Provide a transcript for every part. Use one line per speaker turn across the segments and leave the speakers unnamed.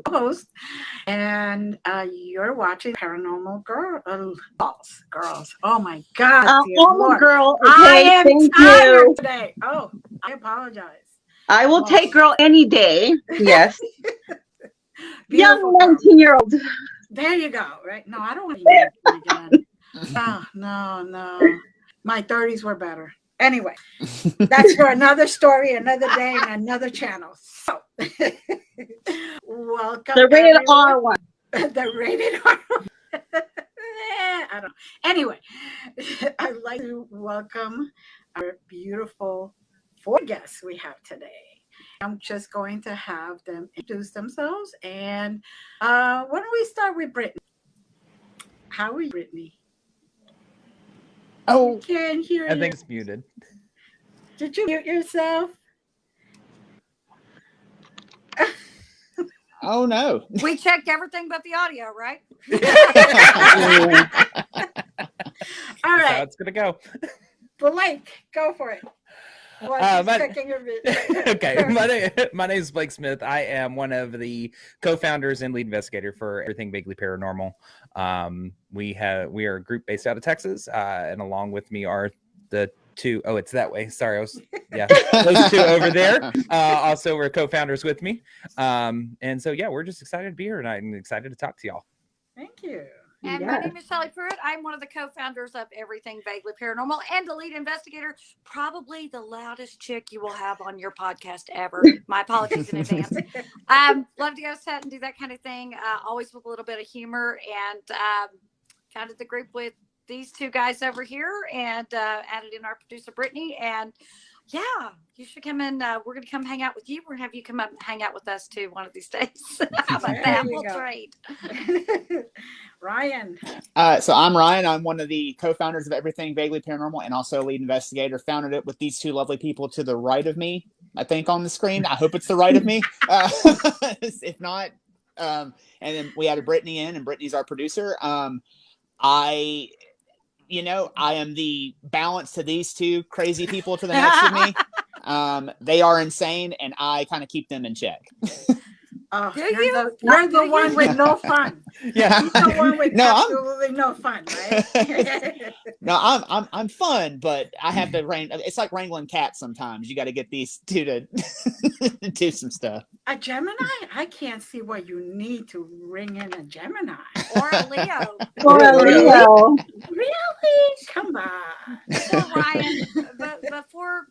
post, and you're watching Paranormal Girls. Oh my God, dear
I'm a
Lord.
girl.
I
Okay,
am
thank
tired
you.
today. Oh, I apologize.
I will
Well,
take girl any day. Yes.
beautiful
Young
girl.
19-year-old.
There you go. Right? No, I don't want to be 19 again. No. My 30s were better. Anyway, that's for another story, another day, and another channel. So, welcome
The rated
everyone.
R one.
The rated R. I don't know. Anyway, I'd like to welcome our beautiful four guests we have today. I'm just going to have them introduce themselves. And why don't we start with Brittany? How are you, Brittany?
Oh,
We can't hear
I
you.
think it's muted.
Did you mute yourself?
Oh no.
We checked everything but the audio, right?
All
That's how
right.
it's gonna go.
Blake, go for it. Well,
my-
checking your
Okay, my name is Blake Smith. I am one of the co-founders and lead investigator for Everything Vaguely Paranormal. We are a group based out of Texas, and along with me are the two. Oh, it's that way. Sorry, those two over there. Also, we're co-founders with me, and so yeah, we're just excited to be here, and I'm excited to talk to y'all.
Thank you.
And my name is Sally Pruitt. I'm one of the co-founders of Everything Vaguely Paranormal and the lead investigator. Probably the loudest chick you will have on your podcast ever. My apologies in advance. Love to go set and do that kind of thing. Always with a little bit of humor, and founded the group with these two guys over here, and added in our producer Brittany. And yeah, you should come in. We're going to come hang out with you. We're going to have you come up and hang out with us too one of these days. How about that? We'll trade.
Ryan.
So I'm Ryan. I'm one of the co-founders of Everything Vaguely Paranormal and also a lead investigator. Founded it with these two lovely people to the right of me, I think, on the screen. I hope it's the right of me. If not, and then we added Brittany in, and Brittany's our producer. I am the balance to these two crazy people to the next of me. They are insane, and I kind of keep them in check.
Oh, you're the one with no fun.
Yeah,
he's the one with absolutely no fun, right?
No, I'm fun, but I have to it's like wrangling cats sometimes. You got to get these two to do some stuff.
A Gemini? I can't see what you need to ring in a Gemini.
Or a Leo.
Or a Leo.
Really? Come on.
Well, Ryan, but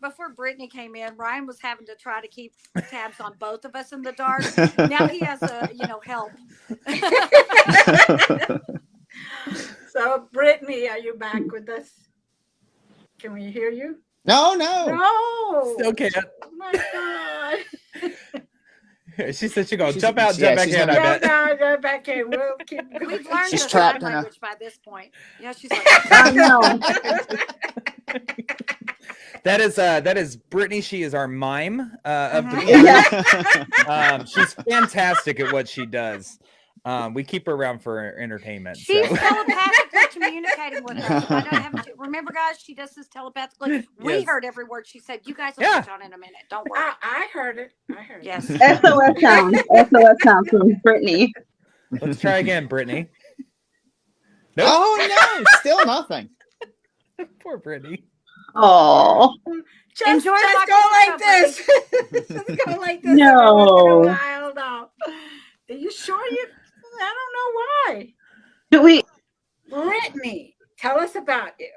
before Brittany came in, Ryan was having to try to keep tabs on both of us in the dark. Now he has help.
So, Brittany, are you back with us? Can we hear you?
No.
Still can't.
Oh my God.
She said she's gonna jump out, jump back in. I bet.
No, back in. We'll keep going.
We've learned
She's
the
trapped
sign
in
language by this point. Yeah, she's like,
I know.
That is Brittany. She is our mime of the group. She's fantastic at what she does. We keep her around for entertainment.
She's telepathically communicating with us. Remember, guys, she does this telepathically. We heard every word she said. You guys will catch on in a minute. Don't worry.
I heard it.
Yes.
SOS sound from Brittany.
Let's try again, Brittany.
Nope. Oh no, still nothing.
Poor Brittany.
Oh,
just go like this. Just go like this.
No.
Are you sure you? I don't know why.
Do we?
Brittany, tell us about you.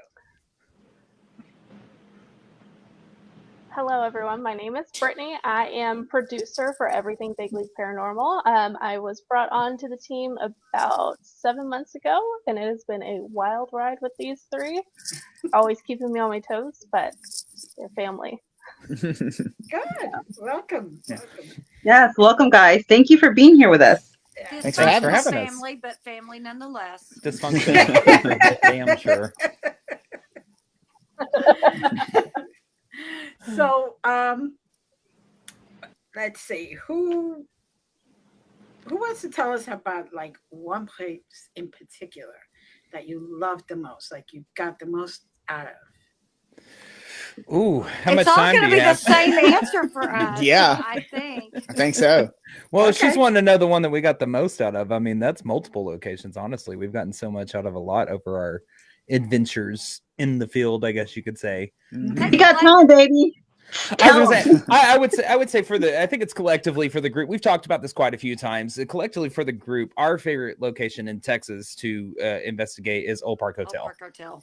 Hello, everyone. My name is Brittany. I am producer for Everything Vaguely Paranormal. I was brought on to the team about 7 months ago, and it has been a wild ride with these three. Always keeping me on my toes, but they're family.
Good. Welcome.
Yes, welcome, guys. Thank you for being here with us.
Thanks for having us.
Family, but family nonetheless.
Dysfunction, damn sure.
So, let's see who wants to tell us about like one place in particular that you love the most, like you got the most out of.
Ooh, how
It's
much
all
time
going
do
to
you
be the
have?
same answer for us.
Yeah.
I think.
I think so.
Well,
Okay.
she's wanting to know the one that we got the most out of. I mean, that's multiple locations. Honestly, we've gotten so much out of a lot over our adventures in the field, I guess you could say.
Mhm.
You got time, baby.
I
Tell
was gonna
'em.
say, I would say for the, I think it's collectively for the group. We've talked about this quite a few times. Collectively for the group, our favorite location in Texas to investigate is Old Park
Old
Hotel.
Park Hotel.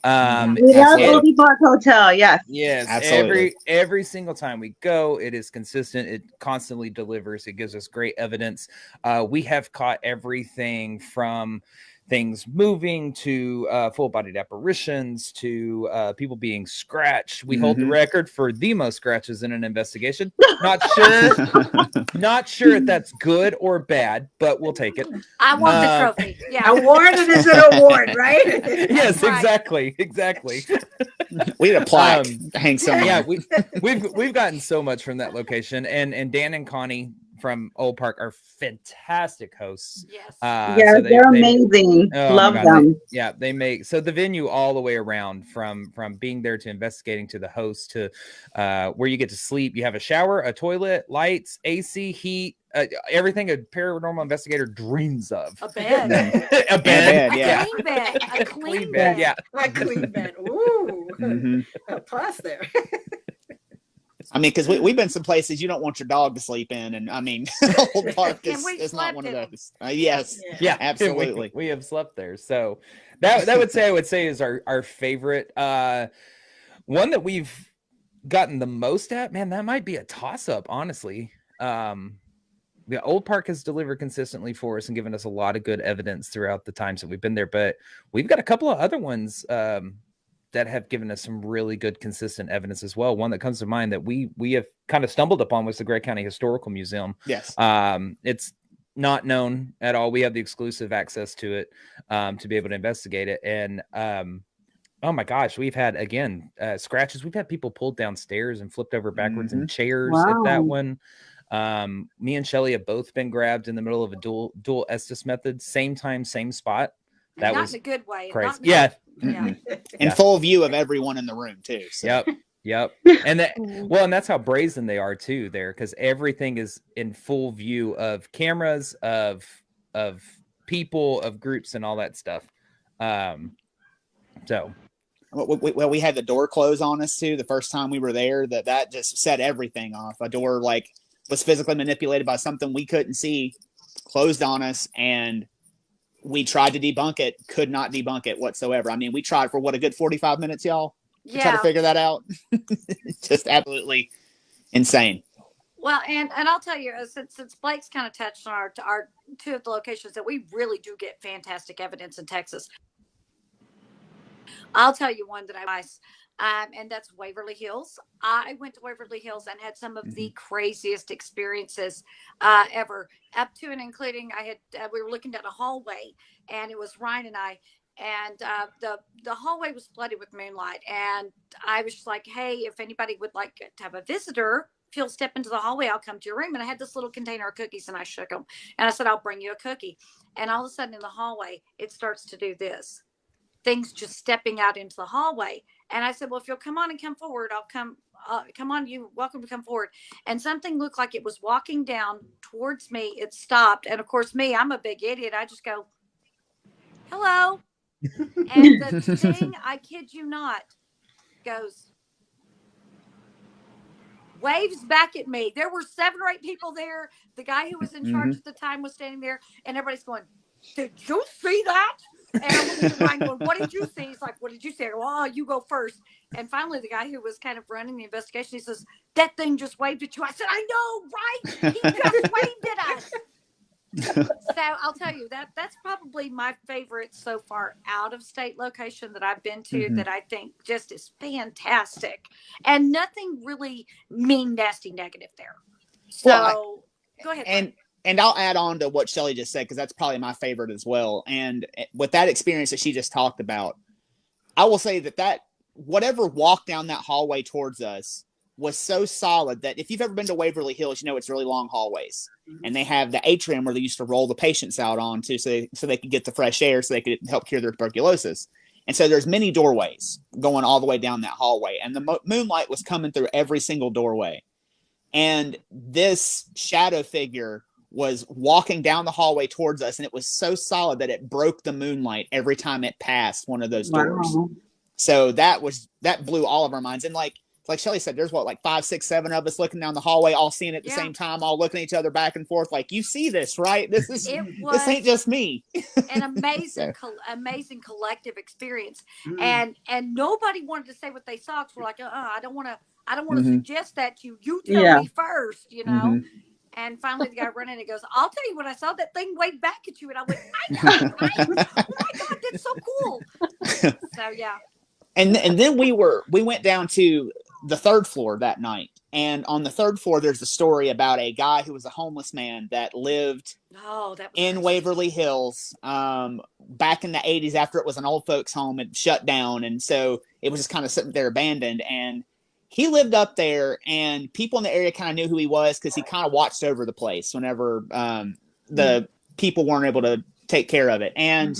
We love
Absolutely.
Oldie Park Hotel. Yes.
Yes,
Absolutely.
every single time we go, it is consistent. It constantly delivers. It gives us great evidence. We have caught everything from things moving to full-bodied apparitions to people being scratched. We hold the
Mhm.
record for the most scratches in an investigation. Not sure if that's good or bad, but we'll take it.
I want the
Um,
trophy. Yeah.
Award is an award, right?
Yes,
right.
exactly.
We had a plaque
Um,
to hang somewhere.
Yeah, we've gotten so much from that location, and Dan and Connie from Old Park are fantastic hosts.
Yes.
Yes,
So
they're amazing.
oh my
Love
God,
them.
they make so the venue all the way around from being there to investigating to the host to where you get to sleep. You have a shower, a toilet, lights, AC, heat, everything a paranormal investigator dreams of.
A bed.
A bed,
bed,
A
yeah.
clean bed. A clean
bed,
bed.
yeah.
A clean bed. Ooh.
Mhm.
A plus there.
I mean, because we've been some places you don't want your dog to sleep in, and I mean, Old Park
And
is,
we
is not
slept
one of
in 'em.
those. Yes,
Yeah,
absolutely.
we have slept there. So that I would say is our favorite. One that we've gotten the most at, man, that might be a toss up, honestly. The Old Park has delivered consistently for us and given us a lot of good evidence throughout the times that we've been there, but we've got a couple of other ones that have given us some really good consistent evidence as well. One that comes to mind that we have kind of stumbled upon was the Gray County Historical Museum.
Yes.
It's not known at all. We have the exclusive access to it to be able to investigate it. And oh my gosh, we've had again scratches. We've had people pulled downstairs and flipped over backwards in chairs at that
Wow.
one. Me and Shelly have both been grabbed in the middle of a dual Estes method, same time, same spot.
And
That
not
was
in a good way.
crazy.
Not in a
Yeah.
good- yeah.
In
Yeah.
full view of everyone in the room too. So.
Yep. And that and that's how brazen they are too there, because everything is in full view of cameras, of people, of groups, and all that stuff. So
Well, we had the door close on us too the first time we were there. That just set everything off. A door was physically manipulated by something we couldn't see, closed on us, and we tried to debunk it. Could not debunk it whatsoever. I mean, we tried for a good 45 minutes, y'all, to try to
Yeah.
figure that out. Just absolutely insane.
Well, and I'll tell you, since Blake's kind of touched on our two of the locations that we really do get fantastic evidence in Texas. I'll tell you one that and that's Waverly Hills. I went to Waverly Hills and had some of the craziest experiences ever, up to and including we were looking down a hallway, and it was Ryan and I, and the hallway was flooded with moonlight, and I was just like, hey, if anybody would like to have a visitor, if you'll step into the hallway, I'll come to your room. And I had this little container of cookies, and I shook them, and I said, I'll bring you a cookie. And all of a sudden in the hallway, it starts to do this. Things just stepping out into the hallway. And I said, well, if you'll come on and come forward, I'll come on, you welcome to come forward. And something looked like it was walking down towards me. It stopped. And of course, I'm a big idiot. I just go, hello. And the thing, I kid you not, goes, waves back at me. There were 7 or 8 people there. The guy who was in charge at the time was standing there, and everybody's going, did you see that? And I'm looking at Ryan going, what did you see? He's like, what did you see? I go, oh, you go first. And finally, the guy who was kind of running the investigation, he says, that thing just waved at you. I said, I know, right? He just waved at us. So I'll tell you that's probably my favorite so far out of state location that I've been to that I think just is fantastic, and nothing really mean, nasty, negative there. So go ahead.
And I'll add on to what Shelly just said, because that's probably my favorite as well. And with that experience that she just talked about, I will say that whatever walked down that hallway towards us was so solid that if you've ever been to Waverly Hills, you know it's really long hallways. And they have the atrium where they used to roll the patients out onto so they could get the fresh air so they could help cure their tuberculosis. And so there's many doorways going all the way down that hallway, and the moonlight was coming through every single doorway. And this shadow figure was walking down the hallway towards us, and it was so solid that it broke the moonlight every time it passed one of those doors.
Wow.
So that blew all of our minds. And like Shelly said, there's like 5, 6, 7 of us looking down the hallway, all seeing it at the same time, all looking at each other back and forth. Like, you see this, right? This ain't just me.
An amazing, amazing collective experience. And nobody wanted to say what they saw. Cause we're like, I don't want to suggest that to you. You tell me first, you know? And finally the guy running and goes, I'll tell you what I saw. That thing waved back at you. And I went, I know, right? Oh my God, that's so cool. So yeah.
And then we went down to the 3rd floor that night. And on the 3rd floor, there's a story about a guy who was a homeless man that lived in Waverly Hills back in the 80s, after it was an old folks home and shut down. And so it was just kind of sitting there abandoned. And he lived up there, and people in the area kind of knew who he was because he kind of watched over the place whenever the people weren't able to take care of it. And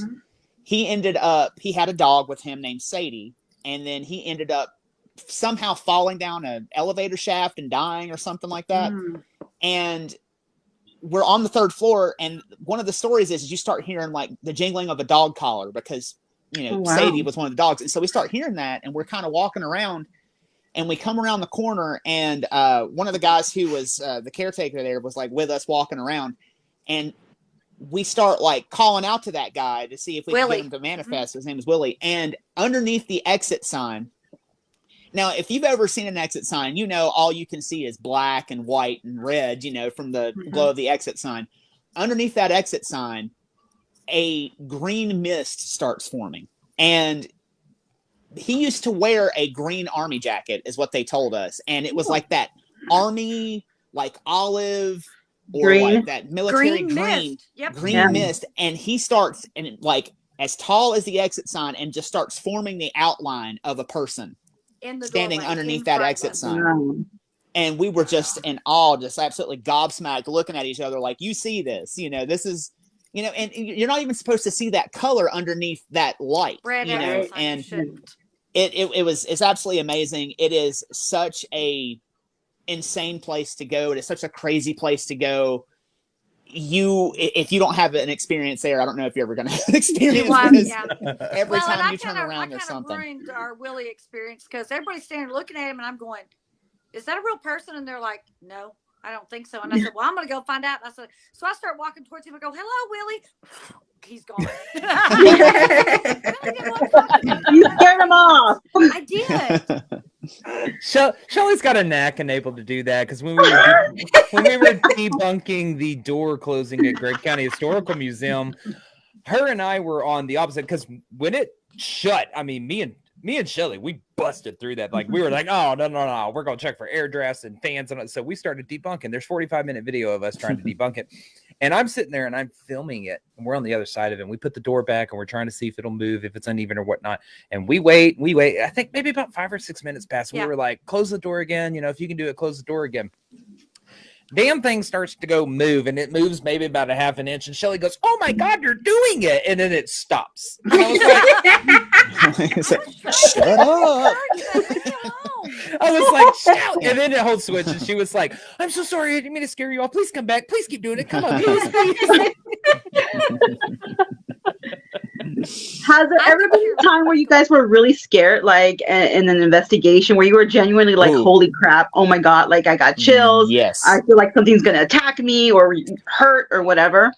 he had a dog with him named Sadie. And then he ended up somehow falling down an elevator shaft and dying or something like that. And we're on the 3rd floor, and one of the stories is you start hearing like the jingling of a dog collar because, Sadie was one of the dogs. And so we start hearing that, and we're kind of walking around, and we come around the corner, and one of the guys who was the caretaker there was like with us walking around, and we start like calling out to that guy to see if we can get him to manifest. His name is Willie. And underneath the exit sign, now, if you've ever seen an exit sign, all you can see is black and white and red, from the glow of the exit sign. Underneath that exit sign, a green mist starts forming. And he used to wear a green army jacket, is what they told us. And it was like that army, like olive, or
green.
Like that military green mist. And he starts, and like as tall as the exit sign, and just starts forming the outline of a person standing underneath that exit sign. And we were just in awe, just absolutely gobsmacked, looking at each other like, you see this, this is, and you're not even supposed to see that color underneath that light, and it's absolutely amazing. It is such a insane place to go. It is such a crazy place to go. If you don't have an experience there, I don't know if you're ever going to have an experience. Every time you turn around, there's something. I ruined
our Willie experience because everybody's standing looking at him, and I'm going, "Is that a real person?" And they're like, "No, I don't think so." And I said, "Well, I'm going to go find out." And I said, so I start walking towards him. I go, "Hello, Willie." He's gone.
You scared him off.
I did.
Shelly's got a knack and able to do that because when we were debunking the door closing at Gregg County Historical Museum, her and I were on the opposite because when it shut, I mean, me and Shelly, we busted through that. Like we were like, oh no, we're gonna check for air drafts and fans, and so we started debunking. There's 45-minute video of us trying to debunk it. And I'm sitting there and I'm filming it, and we're on the other side of it. And we put the door back and we're trying to see if it'll move, if it's uneven or whatnot. And we wait. I think maybe about 5 or 6 minutes passed. We were like, close the door again. If you can do it, close the door again. Damn thing starts to go move, and it moves maybe about a half an inch. And Shelly goes, "Oh my God, you're doing it!" And then it stops. And I was like,
"Shut up!"
I was like, "Shout!" And then it whole switch, and she was like, "I'm so sorry, I didn't mean to scare you off. Please come back. Please keep doing it. Come on, please."
Has there ever been a time where you guys were really scared, like in an investigation, where you were genuinely like, holy crap, oh my God, like I got chills.
Yes.
I feel like something's going to attack me or hurt or whatever.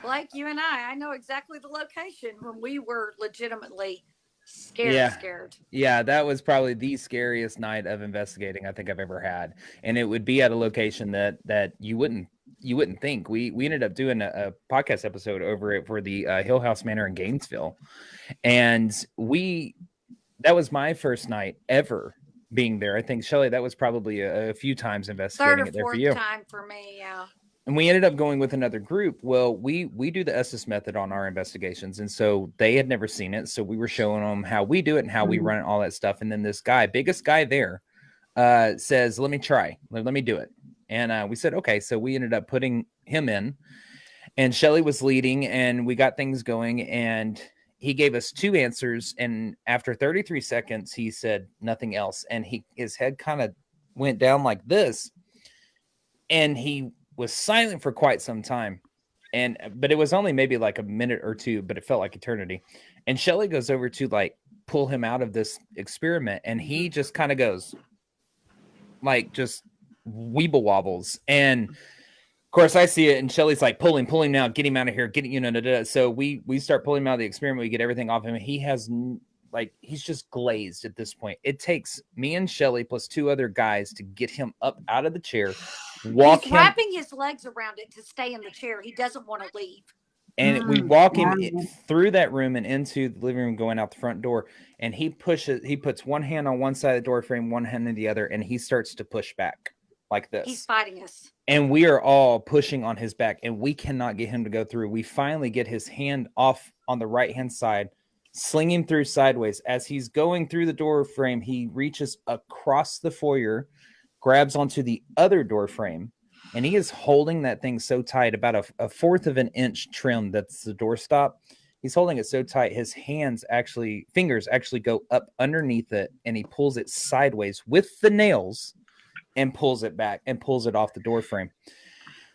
Like you and I know exactly the location when we were legitimately scared.
Yeah, that was probably the scariest night of investigating I think I've ever had. And it would be at a location that you wouldn't think. We ended up doing a podcast episode over it for the Hill House Manor in Gainesville. And that was my first night ever being there. I think, Shelly, that was probably a few times investigating it there for you.
Third or fourth time for me, yeah.
And we ended up going with another group. Well, we do the Estes method on our investigations. And so they had never seen it. So we were showing them how we do it and how we run it, all that stuff. And then this guy, biggest guy there, says, let me try. Let me do it. And we said, okay. So we ended up putting him in. And Shelly was leading. And we got things going. And he gave us 2 answers, and after 33 seconds, he said nothing else, and his head kind of went down like this, and he was silent for quite some time. But it was only maybe like a minute or two, but it felt like eternity. And Shelly goes over to like pull him out of this experiment, and he just kind of goes like just weeble wobbles. And of course I see it, and Shelly's like, pull him now, get him out of here, get it, so we start pulling him out of the experiment. We get everything off him. He has like, he's just glazed at this point. It takes me and Shelly plus 2 other guys to get him up out of the chair.
He's wrapping his legs around it to stay in the chair. He doesn't want to leave.
And we walk him through that room and into the living room, going out the front door. And he puts one hand on one side of the door frame, one hand on the other, and he starts to push back like this.
He's fighting us.
And we are all pushing on his back, and we cannot get him to go through. We finally get his hand off on the right-hand side, sling him through sideways. As he's going through the door frame, he reaches across the foyer, grabs onto the other door frame, and he is holding that thing so tight, about a 1/4 of an inch trim. That's the doorstop. He's holding it so tight, his fingers actually go up underneath it, and he pulls it sideways with the nails and pulls it back and pulls it off the door frame.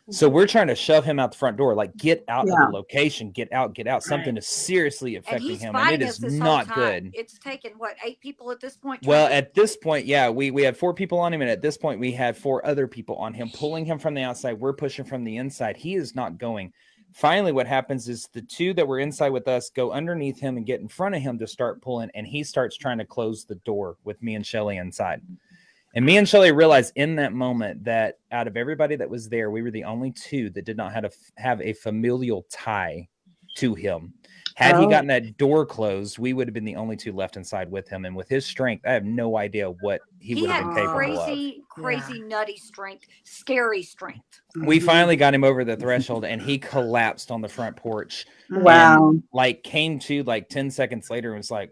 So we're trying to shove him out the front door, like, get out of the location, get out. Something is seriously affecting him, and it is not good.
It's taken, what, 8 people at this point?
Well, at this point, yeah, we had 4 people on him, and at this point we had 4 other people on him, pulling him from the outside. We're pushing from the inside. He is not going. Finally, what happens is the 2 that were inside with us go underneath him and get in front of him to start pulling, and he starts trying to close the door with me and Shelly inside. And me and Shelly realized in that moment that out of everybody that was there, we were the only 2 that did not have a familial tie to him. Had he gotten that door closed, we would have been the only 2 left inside with him. And with his strength, I have no idea what he would have been capable of.
Crazy, nutty strength, scary strength.
We finally got him over the threshold, and he collapsed on the front porch.
Wow.
And, like, came to like 10 seconds later and was like,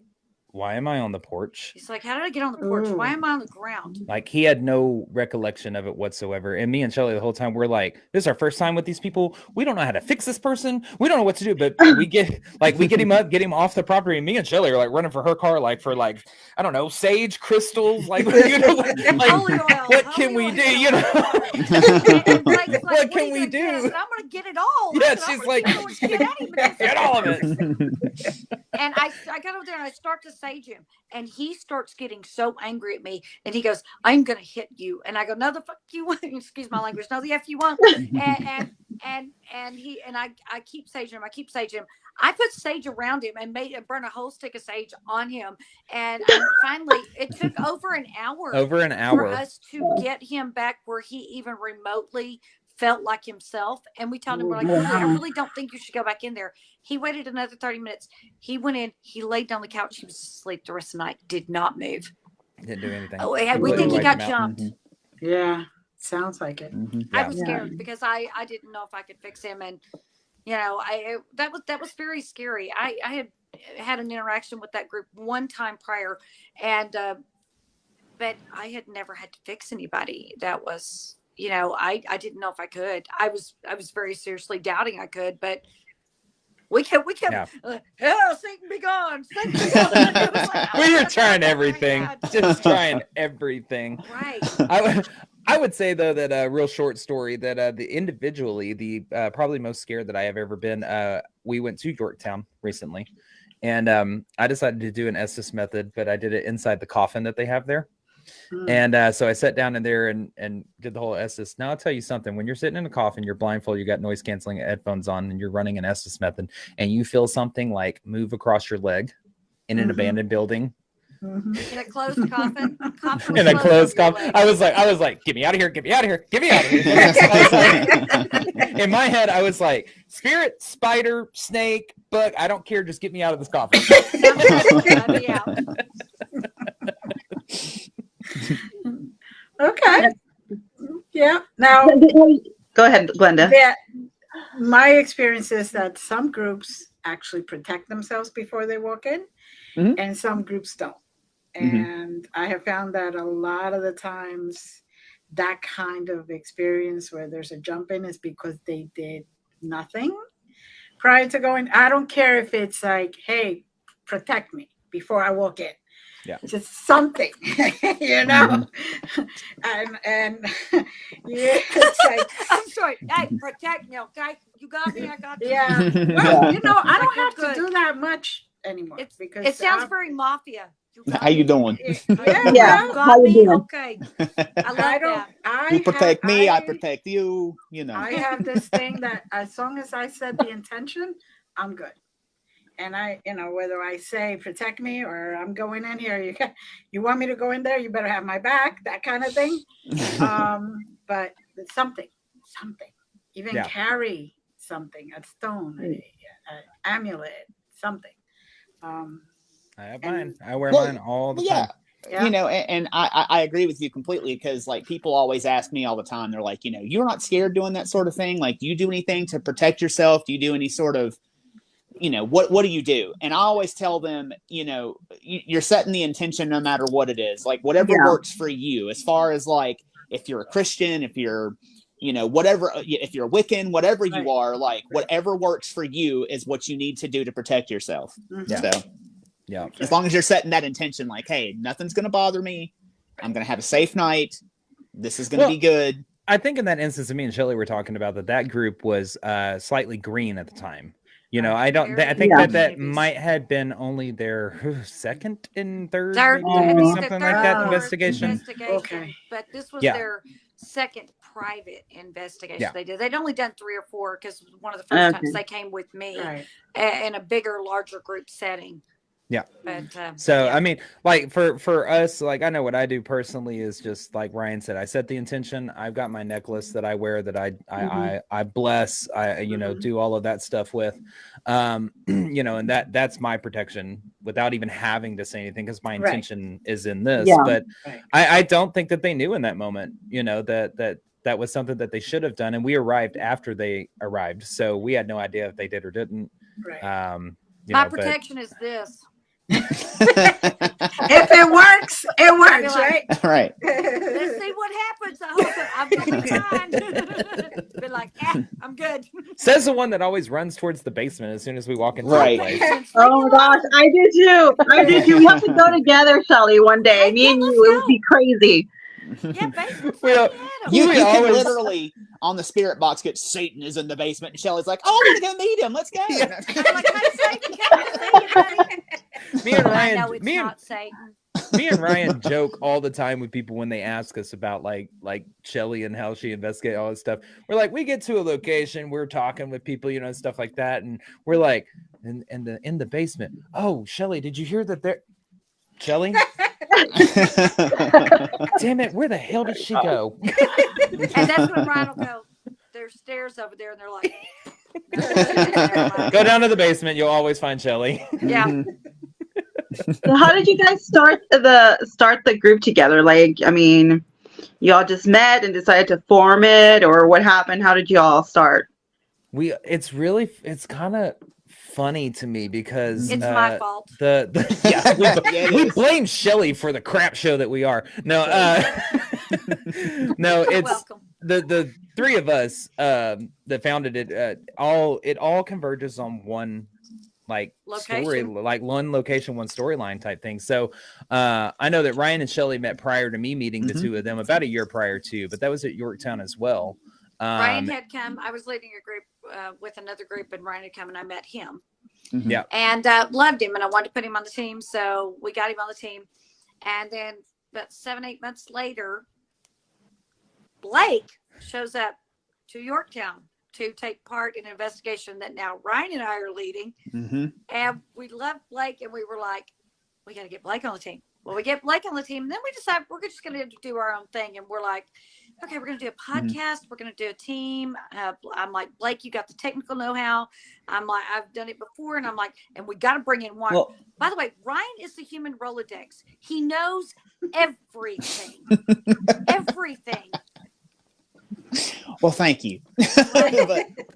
why am I on the porch?
He's like, how did I get on the porch? Why am I on the ground?
Like, he had no recollection of it whatsoever. And me and Shelly the whole time, we're like, this is our first time with these people. We don't know how to fix this person. We don't know what to do. But we get him up, get him off the property. And me and Shelly are like running for her car, like for like, I don't know, sage crystals. Like, you know, what can we do? You know, what can we do?
I'm going to get it all.
Yeah, she's like, get all of it.
And I got over there and I start to sage him, and he starts getting so angry at me, and he goes, I'm gonna hit you. And I go, no, the fuck you want. Excuse my language. No, the F you want. And I keep saging him. I put sage around him and burn a whole stick of sage on him. And finally, it took over an hour for us to get him back where he even remotely felt like himself. And we told him, we're like, I really don't think you should go back in there. He waited another 30 minutes. He went in, he laid down the couch. He was asleep the rest of the night, did not move.
Didn't do anything.
We think he got jumped.
Yeah, sounds like it.
I was scared because I didn't know if I could fix him. And, you know, that was very scary. I had an interaction with that group one time prior, and but I had never had to fix anybody. That was, you know, I didn't know if I could. I was very seriously doubting I could, but we kept hell, Satan be gone. Satan be gone.
We were trying everything, just trying everything.
Right.
I would say though that a real short story that the probably most scared that I have ever been. We went to Yorktown recently, and I decided to do an Estes method, but I did it inside the coffin that they have there. And so I sat down in there and did the whole Estes. Now I'll tell you something. When you're sitting in a coffin, you're blindfolded, you got noise canceling headphones on, and you're running an Estes method, and you feel something like move across your leg in an abandoned building.
In a closed coffin.
In a closed coffin. I was like, get me out of here, get me out of here, get me out of here. In my head, I was like, spirit, spider, snake, bug, I don't care, just get me out of this coffin.
Okay. Yeah. Now,
go ahead, Glenda.
My experience is that some groups actually protect themselves before they walk in, and some groups don't. And I have found that a lot of the times that kind of experience where there's a jump in is because they did nothing. prior to going. I don't care if it's like, hey, protect me before I walk in.
Yeah.
Just something,
Mhm.
and yeah, it's like,
I'm sorry. Hey, protect me, okay? You got me. I got you.
yeah.
Yeah.
Well, I
Like,
don't
you're
have to
good.
do that much anymore
It
because
sounds very mafia. You got
How you
me.
doing?
yeah,
Yeah.
You
well,
How
got
you
me.
doing?
Okay. I
I
love
don't.
that.
You protect me, I protect you. You know.
I have this thing that as long as I set the intention, I'm good. And whether I say protect me or I'm going in here, you want me to go in there, you better have my back, that kind of thing. But it's something, even
Yeah.
carry something, a stone, an amulet, something. Um,
I have
and
mine. I wear
Well,
mine all the
yeah.
time.
yeah,
And I agree with you completely because like people always ask me all the time, they're like, you're not scared doing that sort of thing. Like, do you do anything to protect yourself? Do you do any sort of, what do you do? And I always tell them, you're setting the intention no matter what it is, like whatever
Yeah.
works for you, as far as like, if you're a Christian, if you're, whatever, if you're a Wiccan, whatever you
right,
are, like
right.
whatever works for you is what you need to do to protect yourself.
Mhm.
Yeah.
So
Yeah.
as
Okay.
long as you're setting that intention, like, hey, nothing's going to bother me. I'm going to have a safe night. This is going to be
Well,
good.
I think in that instance, me and Shelly were talking about that group was slightly green at the time.
Right.
I don't. I
Very
think
Yeah.
that
babies.
might have been only their second and third,
Third,
maybe,
it'd
maybe
be the
something like
third
that
or
Oh,
fourth
investigation.
investigation,
okay.
but this was
Yeah.
their second private investigation
Yeah.
they did. They'd only done 3 or 4 because one of the first times
Okay.
they came with me
Right.
in a bigger, larger group setting.
Yeah.
But
So
yeah.
I mean, like for us, like I know what I do personally is just like Ryan said, I set the intention. I've got my necklace that I wear that I bless,
Mhm.
do all of that stuff with, and that's my protection without even having to say anything because my
Right.
intention is in this.
Yeah.
But
Right.
I don't think that they knew in that moment, that was something that they should have done, and we arrived after they arrived, so we had no idea if they did or didn't.
Right.
My
But
protection is this.
If it works, it works,
like,
right?
Right.
Let's see what happens. I hope I'm gonna be fine. Be like, I'm good.
says the one that always runs towards the basement as soon as we walk into
Right.
the place.
Basement, leave
Oh
me
my gosh,
alone.
I do too. I do too. We have to go together, Shelly, one day.
Heck
Me
yeah,
and
let's
you, it would
go.
be crazy.
Yeah, basements,
We,
let
al-
me at 'em.
You
we
you can
always
literally on the spirit box get Satan is in the basement, and Shelly's like, "Oh, I want to go meet him. Let's go."
Yeah.
I'm like, hey, Satan, come to see you, buddy.
me and
I
Ryan
know it's not Satan.
me and Ryan joke all the time with people when they ask us about like Shelly and how she investigates all this stuff. We're like, we get to a location, we're talking with people, and stuff like that, and we're like, in the basement. Oh, Shelly, did you hear that there? Shelly, damn it, where the hell did she go?
And that's when Ryan will go, there's stairs over there, and they're like, never mind.
Go down to the basement, you'll always find Shelly.
Yeah.
So how did you guys start the group together? Like, I mean, y'all just met and decided to form it, or what happened? How did y'all start?
It's kind of funny to me because
It's my fault.
we blame Shelly for the crap show that we are. No, no,
You're
it's
welcome.
the three of us that founded it. It all converges on one story,
Location.
like one location, one storyline type thing. So I know that Ryan and Shelly met prior to me meeting the two of them about a year prior to, but that was at Yorktown as well.
Ryan had come. I was leading a group with another group, and Ryan had come, and I met him.
Yeah.
And loved him, and I wanted to put him on the team, so we got him on the team. And then about 7-8 months later, Blake shows up to Yorktown to take part in an investigation that now Ryan and I are leading. And we loved Blake, and we were like, we got to get Blake on the team. Well, we get Blake on the team, and then we decide we're just going to do our own thing. And we're like, okay, we're going to do a podcast. We're going to do a team. I'm like, Blake, you got the technical know-how. I'm like, I've done it before. And I'm like, and we got to bring in one.
Well,
by the way, Ryan is the human Rolodex. He knows everything. Everything.
well, thank you.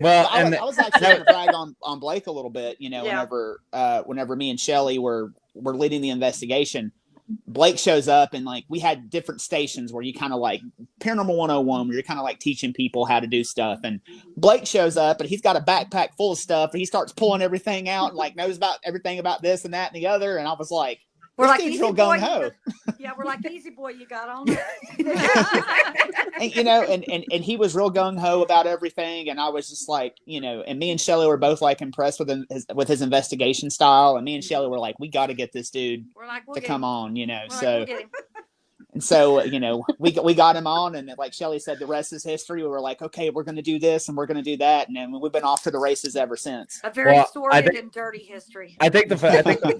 Well,
I was actually going to brag on Blake a little bit.
Yeah.
Whenever me and Shelly were leading the investigation, Blake shows up, and like we had different stations where you kind of like Paranormal 101, where you're kind of like teaching people how to do stuff. And Blake shows up, and he's got a backpack full of stuff, and he starts pulling everything out and like knows about everything about this and that and the other. And I was like,
We're
this
like,
dude's
easy
real
boy.
gung ho.
Yeah, we're like, easy boy, you got on it.
And, you know, and he was real gung ho about everything, and I was just like, you know, and me and Shelly were both like impressed with his investigation style, and me and Shelly were like, we got to get this dude
We're like,
to come on, you know.
We're like,
So
we'll get him.
and so, you know, we got him on, and like Shelly said, the rest is history. We were like, okay, we're going to do this and we're going to do that, and then we've been off to the races ever since.
A very sordid and dirty history.
I think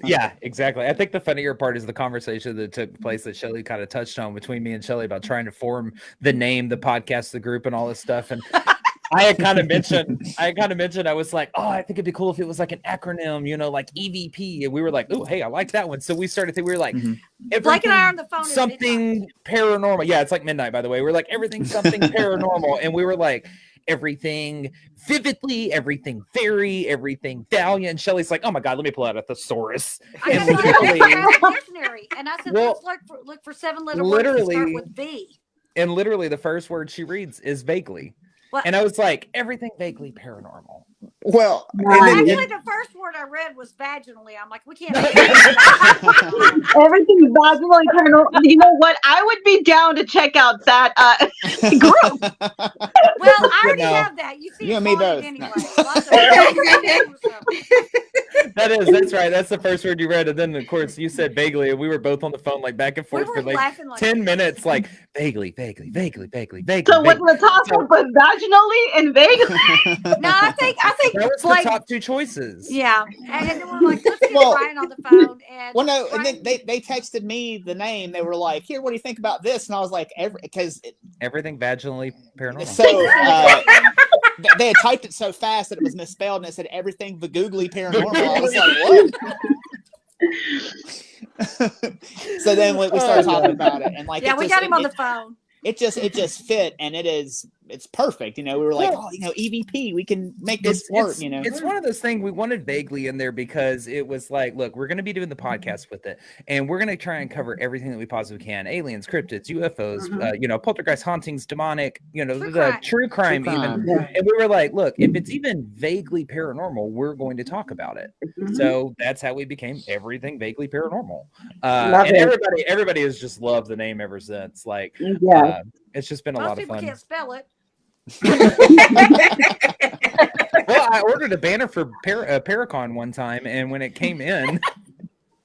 yeah, exactly. I think the funnier part is the conversation that took place that Shelly kind of touched on between me and Shelly about trying to form the name, the podcast, the group, and all this stuff. And I had kind of mentioned, I was like, oh, I think it'd be cool if it was like an acronym, you know, like EVP. And we were like, oh, hey, I like that one. So we started thinking, we were like,
Blake and I are on the phone.
Something paranormal. Yeah, it's like midnight, by the way. We're like, everything something paranormal. And we were like, everything vividly, everything fairy, everything valiant. And Shelly's like, oh my God, let me pull out a thesaurus.
I got a dictionary. And I said,
Well,
let's look for 7-letter words that start with V.
And literally the first word she reads is vaguely.
What?
And I was like, everything vaguely paranormal.
Well,
actually, the first word I read was vaginally. I'm like, we can't.
Everything vaginally paranormal. You know what? I would be down to check out that group.
Well, I already have that. You see,
you and me both.
Anyway.
That's right. That's the first word you read. And then, of course, you said vaguely, and we were both on the phone, like back and forth for like 10 minutes, like vaguely. So
was the toss up was vaginally and vaguely?
No, I think
that was
Blake,
the top two choices.
Yeah, and then we're like, let's get Ryan on the phone. And
well, no,
Ryan,
and then they texted me the name. They were like, "Here, what do you think about this?" And I was like, "Because
everything vaginally paranormal."
So they had typed it so fast that it was misspelled, and it said everything vagoogly paranormal. I was like, "What?" So then we started talking about it, and like,
yeah, we got him on the phone.
It just fit, and it's perfect. You know, we were like, oh, you know, EVP, we can make this work. You know,
it's one of those things we wanted vaguely in there because it was like, look, we're going to be doing the podcast with it, and we're going to try and cover everything that we possibly can: aliens, cryptids, UFOs, you know, poltergeist, hauntings, demonic, you know, true crime even. Yeah. And we were like, look, if it's even vaguely paranormal, we're going to talk about it. So that's how we became everything vaguely paranormal. And everybody has just loved the name ever since. Like, it's just been a lot of fun.
Can't spell it.
Well, I ordered a banner for Paracon one time, and when it came in,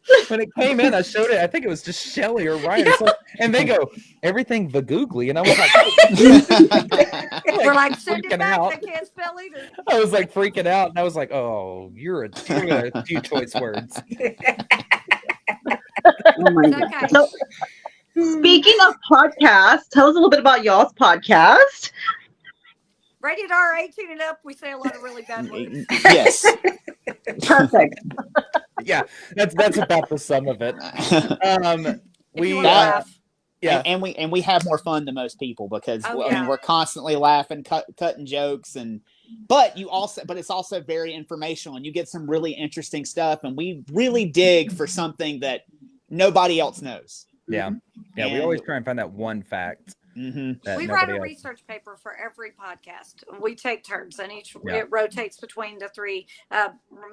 I showed it. I think it was just Shelly or Ryan, and they go, "Everything vagoogly," and I was like,
"We're like send it back. Out. They can't spell either."
I was like freaking out, and I was like, "Oh, you're a few choice words."
Oh my God. So, speaking of podcasts, tell us a little bit about y'all's podcast.
Rated R 18 and up, we say a lot of really bad words.
Yes.
Perfect.
Yeah, that's about the sum of it.
And we have more fun than most people because I mean, we're constantly laughing, cutting jokes, but it's also very informational, and you get some really interesting stuff, and we really dig for something that nobody else knows.
Yeah, we always try and find that one fact.
We write a research paper for every podcast. We take turns, and it rotates between the three,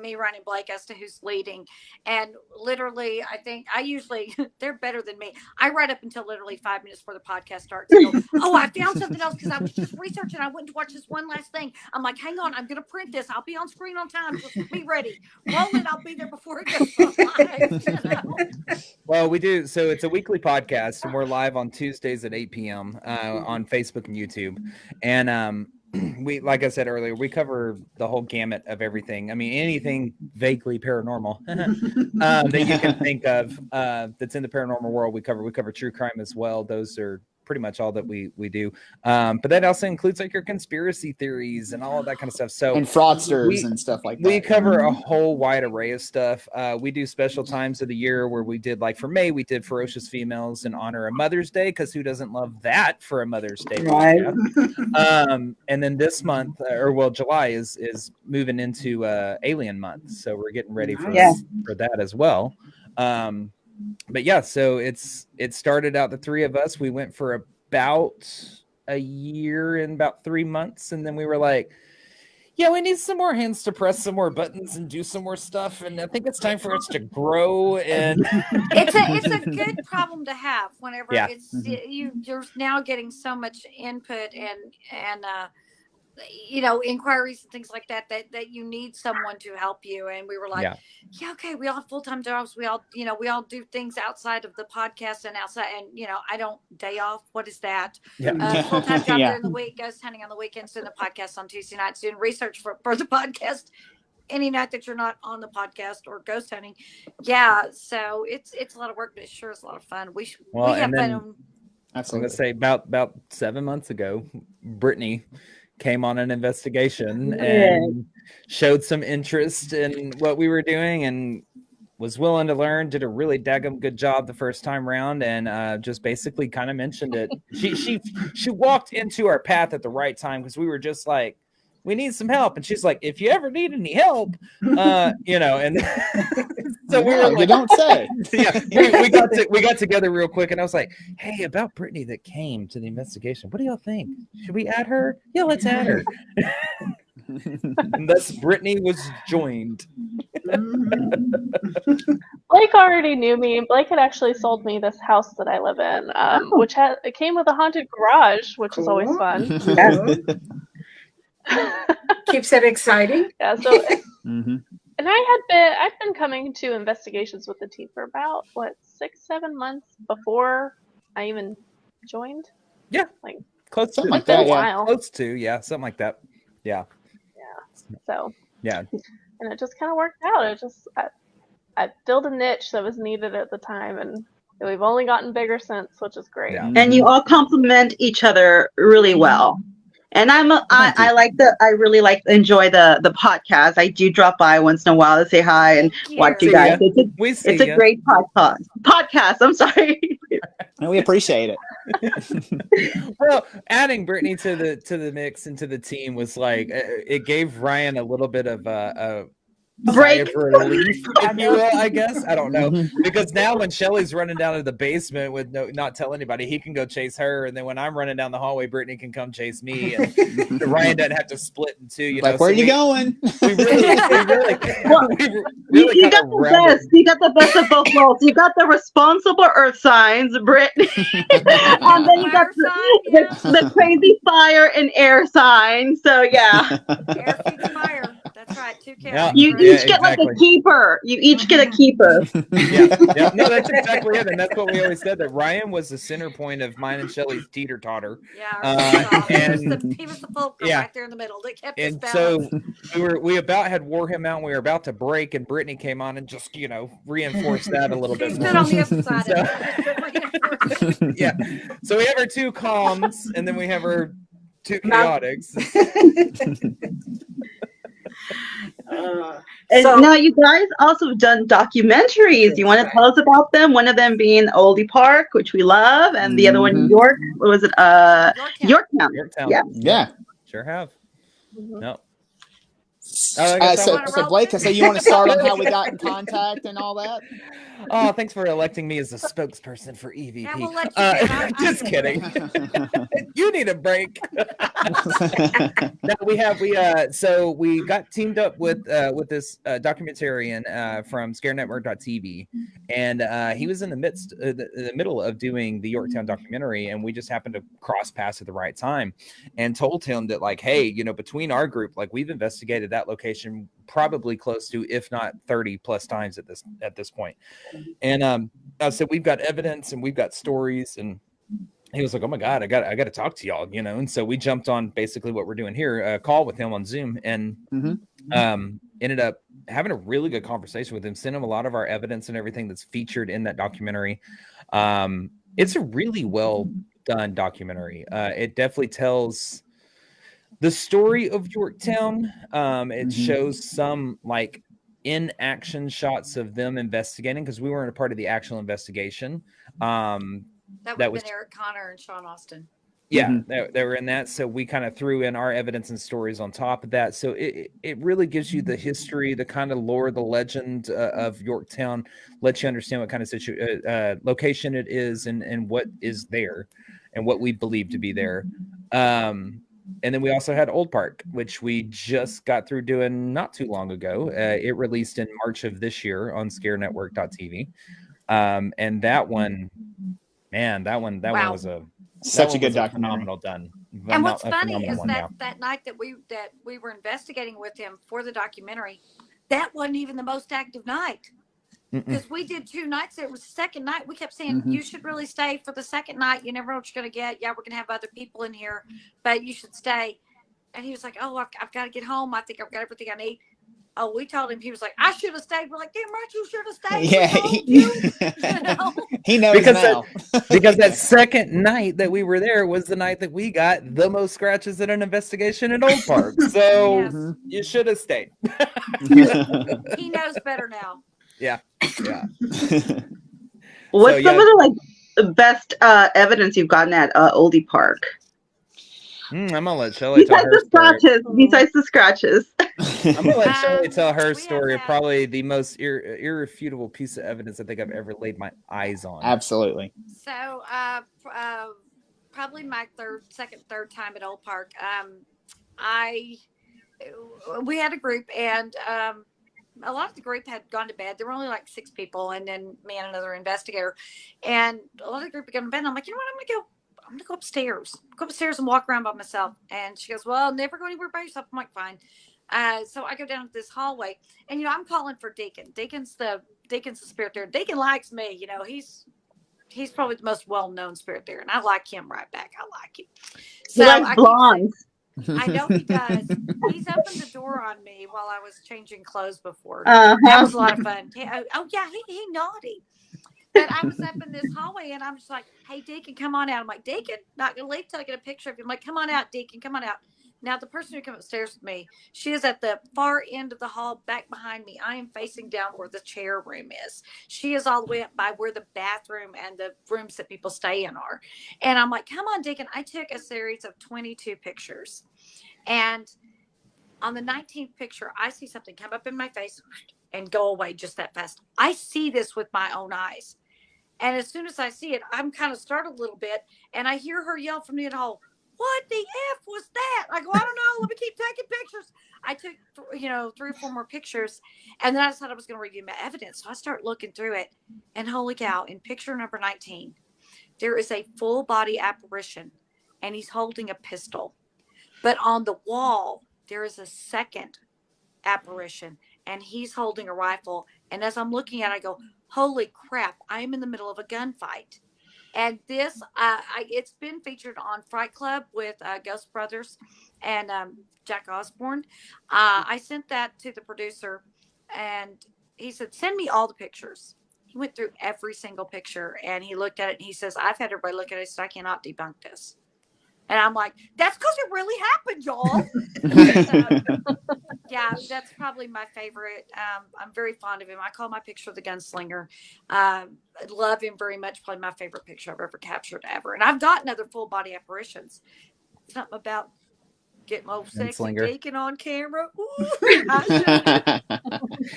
me, Ryan, and Blake, as to who's leading. And literally, I think they're better than me. I write up until literally 5 minutes before the podcast starts. And go, oh, I found something else because I was just researching. I went to watch this one last thing. I'm like, hang on, I'm going to print this. I'll be on screen on time. Just be ready. Roll it. I'll be there before it goes live. You know?
Well, we do. So it's a weekly podcast, and we're live on Tuesdays at 8 p.m. On Facebook and YouTube. And we, like I said earlier, we cover the whole gamut of everything. I mean, anything vaguely paranormal that you can think of that's in the paranormal world, we cover. We cover true crime as well. Those are pretty much all that we do. But that also includes like your conspiracy theories and all of that kind of stuff. So
and fraudsters and stuff like that.
We cover a whole wide array of stuff. We do special times of the year where we did, like for May, we did Ferocious Females in honor of Mother's Day, because who doesn't love that for a Mother's Day?
Right.
And then this month, July is moving into Alien Month. So we're getting ready for that as well. but yeah, so it started out the three of us. We went for about a year and about 3 months, and then we were like, yeah, we need some more hands to press some more buttons and do some more stuff, and I think it's time for us to grow. And
It's a good problem to have whenever
yeah,
you're now getting so much input and inquiries and things like that you need someone to help you. And we were like,
yeah,
yeah, okay, we all have full-time jobs, we all do things outside of the podcast and outside, and I don't day off. What is that?
yeah.
Full-time job
Yeah.
during the week, ghost hunting on the weekends, doing the podcast on Tuesday nights, doing research for the podcast any night that you're not on the podcast or ghost hunting. Yeah, so it's a lot of work, but it sure is a lot of fun.
Well,
We have
and then
fun.
I'm gonna
Absolutely.
say about 7 months ago, Brittany came on an investigation and showed some interest in what we were doing and was willing to learn. Did a really daggum good job the first time round, and just basically kind of mentioned it. She walked into our path at the right time because we were just like, we need some help, and she's like, if you ever need any help, and so we were
You
like,
don't say.
yeah, we got together real quick, and I was like, hey, about Brittany that came to the investigation, what do y'all think? Should we add her? Yeah, let's add her. And thus Brittany was joined.
Blake already knew me. Blake had actually sold me this house that I live in, which it came with a haunted garage, which is always
Cool.
fun.
Keeps it exciting.
Yeah, so
Mhm.
and I've been coming to investigations with the team for about 6-7 months before I even joined.
Yeah,
like
close
Something
to
like that,
been a
yeah.
while.
Close to, yeah, something like that. Yeah.
So
Yeah.
and it just kind of worked out. I filled a niche that was needed at the time, and we've only gotten bigger since, which is great.
Yeah.
And you all complement each other really well. And I really enjoy the podcast. I do drop by once in a while to say hi and
Thank
watch
you.
you guys.
We see
It's a
ya.
great podcast. I'm sorry.
And we appreciate it.
Well, adding Brittany to the mix and to the team was like it gave Ryan a little bit of a sigh of
Break.
relief, if you will, I guess. I don't know.
Mhm.
Because now when Shelly's running down to the basement with not tell anybody, he can go chase her, and then when I'm running down the hallway, Brittany can come chase me, and Ryan doesn't have to split in two.
Like, where are you going?
We really
Well,
really
you
kind
got
of
the
rounded.
best. You got the best of both worlds. You got the responsible earth signs, Brittany, and then you got
Fire sign,
the crazy fire and air sign. So yeah,
air feeds fire. That's right. 2
Yeah.
counts.
you
right?
each get like a keeper. You each get a keeper.
Yeah, no, that's exactly it, and that's what we always said, that Ryan was the center point of mine and Shelly's teeter totter.
Yeah,
and
he was the fulcrum
yeah.
right there in the middle that kept us
And
balanced.
so we about had wore him out, and we were about to break, and Brittany came on and just reinforced that a little
She
bit
stood
more.
on the other side
So-
of it.
Yeah, so we have our two calms, and then we have our two
Now-
chaotics.
And
So-
now you guys also have done documentaries. You want to tell us about them? One of them being Oldie Park, which we love, and the other one, New
Mhm.
York. What was it? Yorktown.
Yorktown.
Yeah.
Yeah.
Sure have.
Mhm.
No. I guess I
So,
wanna roll
Blake, I
with
say
it?
you want to start on how we got in contact and all that?
Oh, thanks for electing me as a spokesperson for EVP.
Yeah, we'll let you go.
Just kidding. You need a break. No, so we got teamed up with this documentarian from ScareNetwork.tv, and he was in the middle of doing the Yorktown documentary, and we just happened to cross paths at the right time, and told him that, like, hey, between our group, like, we've investigated that location probably close to, if not 30 plus times at this point. And I said, we've got evidence and we've got stories, and he was like, oh my God, I got to talk to y'all, and so we jumped on basically what we're doing here, a call with him on Zoom, and ended up having a really good conversation with him, sent him a lot of our evidence and everything that's featured in that documentary. It's a really well done documentary. It definitely tells the story of Yorktown. It shows some like in action shots of them investigating, because we weren't a part of the actual investigation.
That would
That
have
was-
been Eric Connor and Sean Austin.
Yeah,
Mhm.
they were in that. So we kind of threw in our evidence and stories on top of that. So it really gives you the history, the kind of lore, the legend of Yorktown, lets you understand what kind of location it is and what is there and what we believe to be there. And then we also had Old Park, which we just got through doing not too long ago. It released in March of this year on scarenetwork.tv. And that one, man, that one
Wow.
was a
Such a good
a
documentary.
phenomenal done.
And what's
A
funny
phenomenal
is
one, yeah.
that night that we were investigating with him for the documentary, that wasn't even the most active night. Because we did 2 nights. It was the second night. We kept saying,
Mhm.
you should really stay for the second night. You never know what you're going to get. Yeah, we're going to have other people in here, but you should stay. And he was like, oh, I've got to get home. I think I've got everything I need. Oh, we told him. He was like, I should have stayed. We're like, damn right, you should have stayed.
Yeah,
We told you. You know?
he knows
Because
now.
because that second night that we were there was the night that we got the most scratches in an investigation at Old Park. So
Yes.
you should have stayed.
He knows better now.
Yeah.
What's
So,
some
yeah.
of the like best evidence you've gotten at Oldie Park?
I'm gonna let Shelly tell
Besides
her
the
story.
scratches. Besides the scratches.
I'm gonna let Shelly tell her
We have
story of
had-
probably the most irrefutable piece of evidence I think I've ever laid my eyes on.
Absolutely.
So, probably my third time at Old Park. We had a group, and a lot of the group had gone to bed. There were only like 6 people, and then me and another investigator. And a lot of the group had gone to bed. And I'm like, you know what? I'm gonna go upstairs. Go upstairs and walk around by myself. And she goes, well, never go anywhere by yourself. I'm like, fine. So I go down this hallway, and I'm calling for Deacon. Deacon's the spirit there. Deacon likes me. He's probably the most well-known spirit there, and I like him right back. I like him.
He
So
likes
I keep saying,
blondes.
I know he does. He's opened the door on me while I was changing clothes before.
Uh-huh.
That was a lot of fun. Oh yeah, he naughty. But I was up in this hallway, and I'm just like, hey, Deacon, come on out. I'm like, Deacon, not going to leave till I get a picture of you. I'm like, come on out, Deacon, come on out. Now, the person who came upstairs with me, she is at the far end of the hall back behind me. I am facing down where the chair room is. She is all the way up by where the bathroom and the rooms that people stay in are. And I'm like, come on, Deacon. I took a series of 22 pictures. And on the 19th picture, I see something come up in my face and go away just that fast. I see this with my own eyes. And as soon as I see it, I'm kind of startled a little bit. And I hear her yell from the hall, what the F was that? I go, I don't know. Let me keep taking pictures. I took, 3 or 4 more pictures. And then I decided I was going to review my evidence. So I start looking through it. And holy cow, in picture number 19, there is a full body apparition. And he's holding a pistol. But on the wall, there is a second apparition. And he's holding a rifle. And as I'm looking at it, I go, holy crap, I'm in the middle of a gunfight. And this, it's been featured on Fright Club with Ghost Brothers and Jack Osborne. I sent that to the producer, and he said, send me all the pictures. He went through every single picture, and he looked at it, and he says, I've had everybody look at it, so I cannot debunk this. And I'm like, that's because it really happened, y'all. Yeah, that's probably my favorite. I'm very fond of him. I call my picture the gunslinger. I love him very much. Probably my favorite picture I've ever captured ever. And I've gotten other full body apparitions. Something about getting old sexy
Gunslinger.
Deacon on camera. Ooh, I should.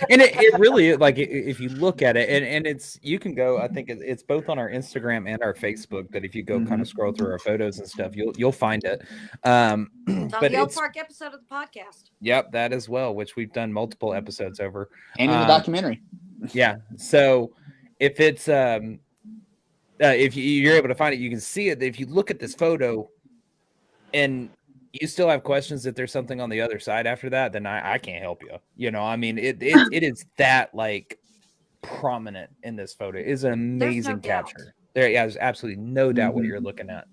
And it really, like, if you look at it, and it's, you can go, I think it's both on our Instagram and our Facebook, that if you go kind of scroll through our photos and stuff, you'll find it.
It's on
But
the Old Park episode of the podcast.
Yep, that as well, which we've done multiple episodes over.
And in the documentary.
Yeah. So if it's if you're able to find it, you can see it. If you look at this photo and you still have questions if there's something on the other side after that, then I can't help you. I mean, it is that like prominent in this photo. It is an amazing capture. There's absolutely no doubt what you're looking at.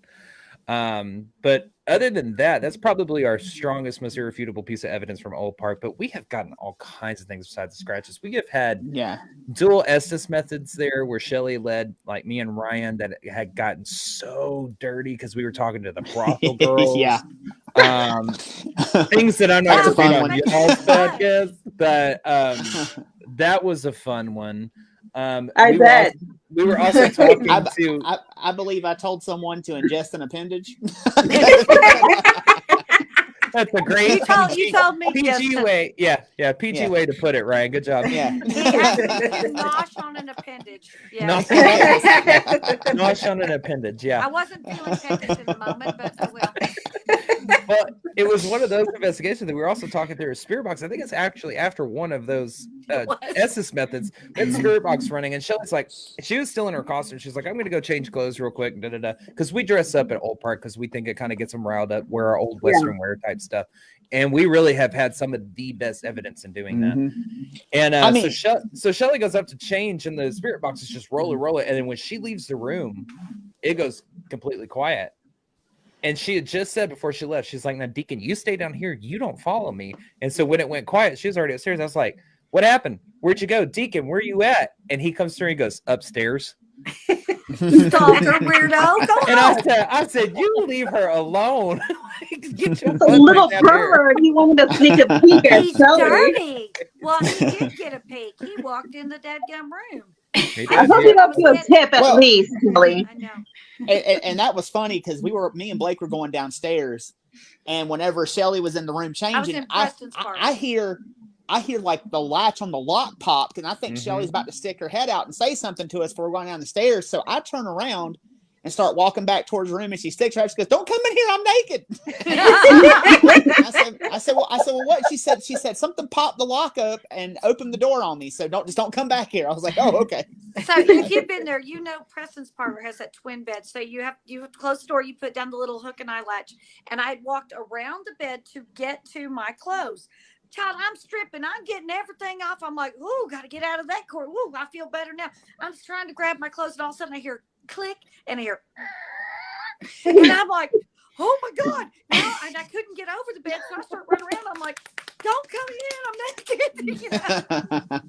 But other than that, that's probably our strongest, most irrefutable piece of evidence from Old Park. But we have gotten all kinds of things besides the scratches. We have had dual Estes methods there, where Shelly led, like me and Ryan, that had gotten so dirty because we were talking to the brothel girls. Things that I'm not going to read on y'all's podcast, but that was a fun one.
I bet.
We were also talking
I,
to.
I believe I told someone to ingest an appendage.
That's a great
You told me
PG
yes.
way. Yeah, PG
Yeah.
way to put it, Ryan. Good job.
Yeah.
He asked me to nosh on an appendage.
No,
Yes.
nosh on an appendage. Yeah.
I wasn't feeling peppers in the moment, but oh well.
Well, it was one of those investigations that we were also talking through a spirit box. I think it's actually after one of those Estes methods, we had the spirit box running, and Shelly's like, she was still in her costume. She's like, I'm going to go change clothes real quick, because we dress up at Old Park because we think it kind of gets them riled up, wear our old Western wear type stuff. And we really have had some of the best evidence in doing that. And
I mean,
so Shelly goes up to change, and the spirit box is just roll it. And then when she leaves the room, it goes completely quiet. And she had just said before she left, she's like, now, Deacon, you stay down here. You don't follow me. And so when it went quiet, she was already upstairs. I was like, what happened? Where'd you go? Deacon, where are you at? And he comes through and he goes, upstairs.
Stalker weirdo. Go
And
home.
I said, you leave her alone. Get your
A
butt
little
back down here.
pervert. He wanted to sneak a peek at
He's
Shelly.
dirty. Well, he did get a peek. He walked in the dadgum room.
He
I
did,
hope
yeah.
he don't do a tip at
Well-
least, Shelly.
I know.
and that was funny because me and Blake were going downstairs, and whenever Shelly was in the room changing,
in Preston's part.
I hear like the latch on the lock popped, and I think
Mhm.
Shelly's about to stick her head out and say something to us before we're going down the stairs. So I turn around and start walking back towards the room, and she sticks her out. She goes, "Don't come in here, I'm naked." I said, well, what? She said something popped the lock up and opened the door on me. So don't come back here. I was like, oh, okay.
So if you've been there, you know Preston's parlor has that twin bed. So you have to close the door, you put down the little hook and eye latch. And I had walked around the bed to get to my clothes. Child, I'm stripping. I'm getting everything off. I'm like, ooh, got to get out of that cord. Ooh, I feel better now. I'm just trying to grab my clothes, and all of a sudden I hear click, and I hear, and I'm like, oh my God. And I couldn't get over the bed, so I start running around. I'm like, don't come in. I'm naked. You know?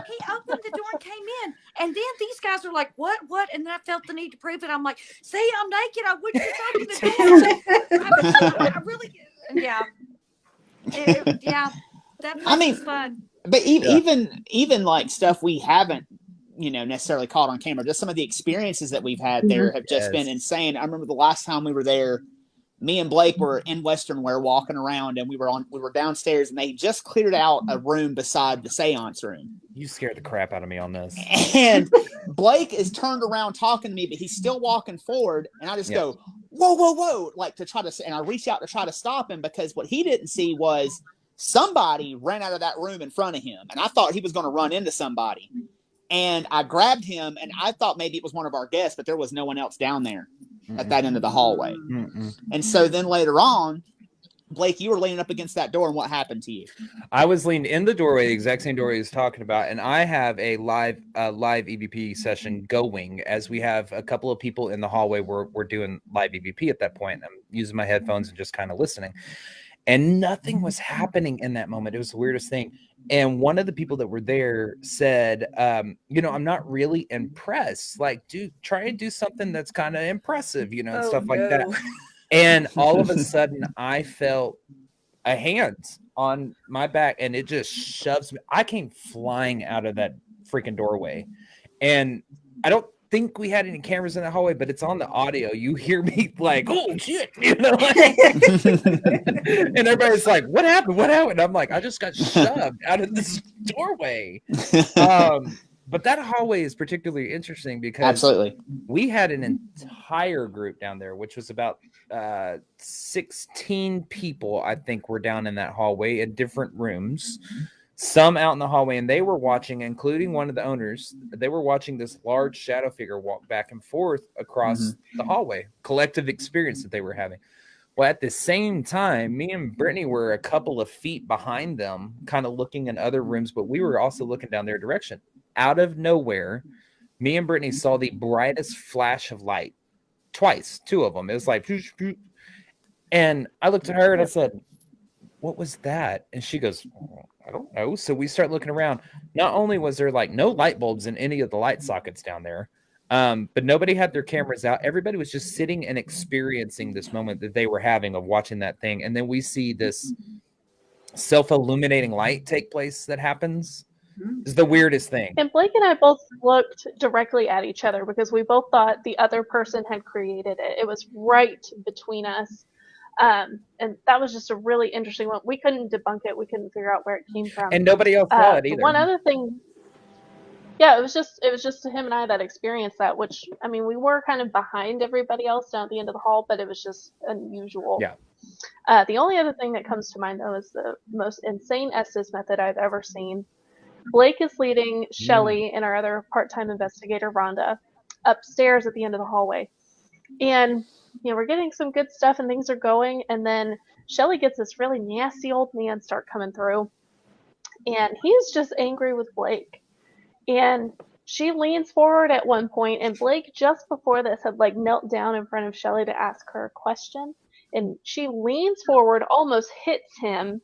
He opened the door and came in. And then these guys are like, what? And then I felt the need to prove it. I'm like, see, I'm naked. I wouldn't just open the door. I really, yeah. Yeah. That was fun.
But even like stuff we haven't, necessarily caught on camera, just some of the experiences that we've had there have just been insane. I remember the last time we were there, me and Blake were in Western wear walking around, and we were downstairs, and they just cleared out a room beside the seance room.
You scared the crap out of me on this.
And Blake is turned around talking to me, but he's still walking forward. And I just go, whoa, like to try to, and I reach out to try to stop him, because what he didn't see was somebody ran out of that room in front of him. And I thought he was going to run into somebody. And I grabbed him, and I thought maybe it was one of our guests, but there was no one else down there at that end of the hallway. And so then later on, Blake, you were leaning up against that door, and what happened to you?
I was leaned in the doorway, the exact same doorway he was talking about, and I have a live EVP session going, as we have a couple of people in the hallway. We're doing live EVP at that point. I'm using my headphones and just kind of listening, and nothing was happening in that moment. It was the weirdest thing. And one of the people that were there said, I'm not really impressed. Like, try and do something that's kind of impressive, and stuff like that. And all of a sudden, I felt a hand on my back, and it just shoves me. I came flying out of that freaking doorway. And I don't think we had any cameras in the hallway, but it's on the audio. You hear me like, oh, shit. And everybody's like, what happened? I'm like, I just got shoved out of this doorway. But that hallway is particularly interesting because
Absolutely,
we had an entire group down there, which was about 16 people, I think, were down in that hallway in different rooms, some out in the hallway, and they were watching, including one of the owners. They were watching this large shadow figure walk back and forth across the hallway, collective experience that they were having. Well, at the same time, me and Brittany were a couple of feet behind them, kind of looking in other rooms, but we were also looking down their direction. Out of nowhere, me and Brittany saw the brightest flash of light twice, two of them. It was like, and I looked at her and I said, what was that? And she goes, I don't know. So we start looking around. Not only was there like no light bulbs in any of the light sockets down there, but nobody had their cameras out. Everybody was just sitting and experiencing this moment that they were having of watching that thing. And then we see this self-illuminating light take place that happens. It's the weirdest thing.
And Blake and I both looked directly at each other because we both thought the other person had created it. It was right between us. And that was just a really interesting one. We couldn't debunk it. We couldn't figure out where it came from.
And nobody else saw it
The
either.
one other thing, yeah, it was just him and I that experienced that, which, I mean, we were kind of behind everybody else down at the end of the hall, but it was just unusual.
Yeah.
The only other thing that comes to mind, though, is the most insane Estes method I've ever seen. Blake is leading Shelly and our other part-time investigator, Rhonda, upstairs at the end of the hallway. And, we're getting some good stuff and things are going. And then Shelly gets this really nasty old man start coming through. And he's just angry with Blake. And she leans forward at one point, and Blake, just before this, had knelt down in front of Shelly to ask her a question. And she leans forward, almost hits him,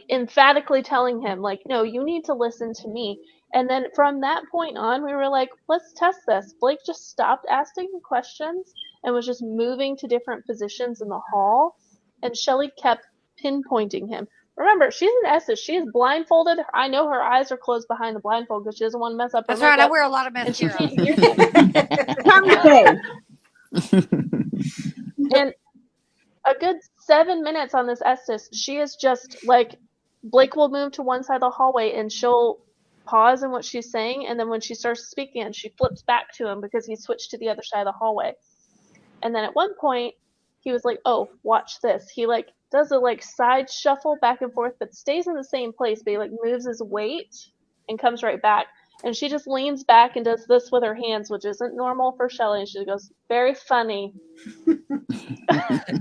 emphatically telling him, no, you need to listen to me. And then from that point on, we were like, let's test this. Blake just stopped asking questions and was just moving to different positions in the hall. And Shelly kept pinpointing him. Remember, she's an Estes. She is blindfolded. I know her eyes are closed behind the blindfold because she doesn't want to mess up her
That's right. I
makeup,
wear a lot of
and she
mascara.
can't hear him. And a good 7 minutes on this Estes, she is just Blake will move to one side of the hallway and she'll pause in what she's saying, and then when she starts speaking, she flips back to him because he switched to the other side of the hallway. And then at one point, he was like, "Oh, watch this." He does a side shuffle back and forth, but stays in the same place. But he moves his weight and comes right back. And she just leans back and does this with her hands, which isn't normal for Shelly. And she goes, "Very funny."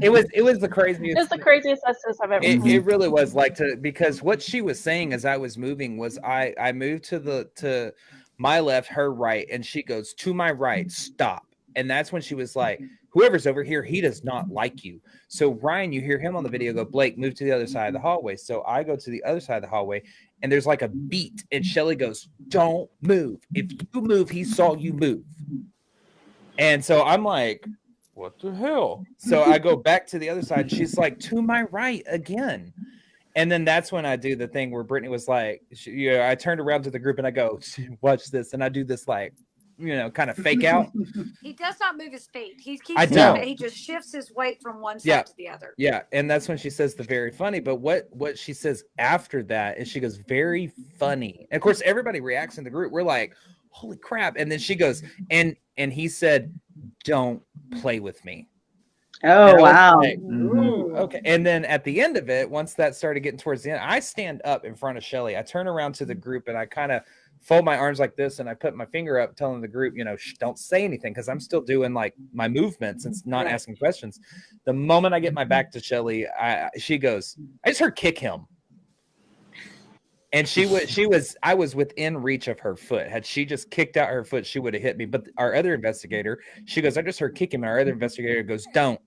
It was the craziest.
It's the craziest Estes I've ever seen.
It really was because what she was saying as I was moving was I moved to my left, her right, and she goes, "To my right, stop." And that's when she was like, "Whoever's over here, he does not like you." So Ryan, you hear him on the video go, "Blake, move to the other side of the hallway." So I go to the other side of the hallway, and there's a beat, and Shelly goes, "Don't move. If you move, he saw you move." And so I'm like, what the hell? So I go back to the other side, and she's like, "To my right again." And then that's when I do the thing where Brittany was like, I turned around to the group and I go, "Watch this." And I do this kind of fake out.
He does not move his feet. He keeps
I
moving
don't.
it. He just shifts his weight from one side to the other.
Yeah. And that's when she says the very funny. But what she says after that is she goes, "Very funny." And of course, everybody reacts in the group. We're like, "Holy crap." And then she goes, and he said, "Don't play with me."
Oh, wow.
Ooh, okay. And then at the end of it, once that started getting towards the end, I stand up in front of Shelly. I turn around to the group and I kind of fold my arms like this, and I put my finger up, telling the group, don't say anything, because I'm still doing my movements and not asking questions. The moment I get my back to Shelly, she goes, "I just heard kick him." And I was within reach of her foot. Had she just kicked out her foot, she would have hit me. But our other investigator, she goes, "I just heard kick him." And our other investigator goes, "Don't."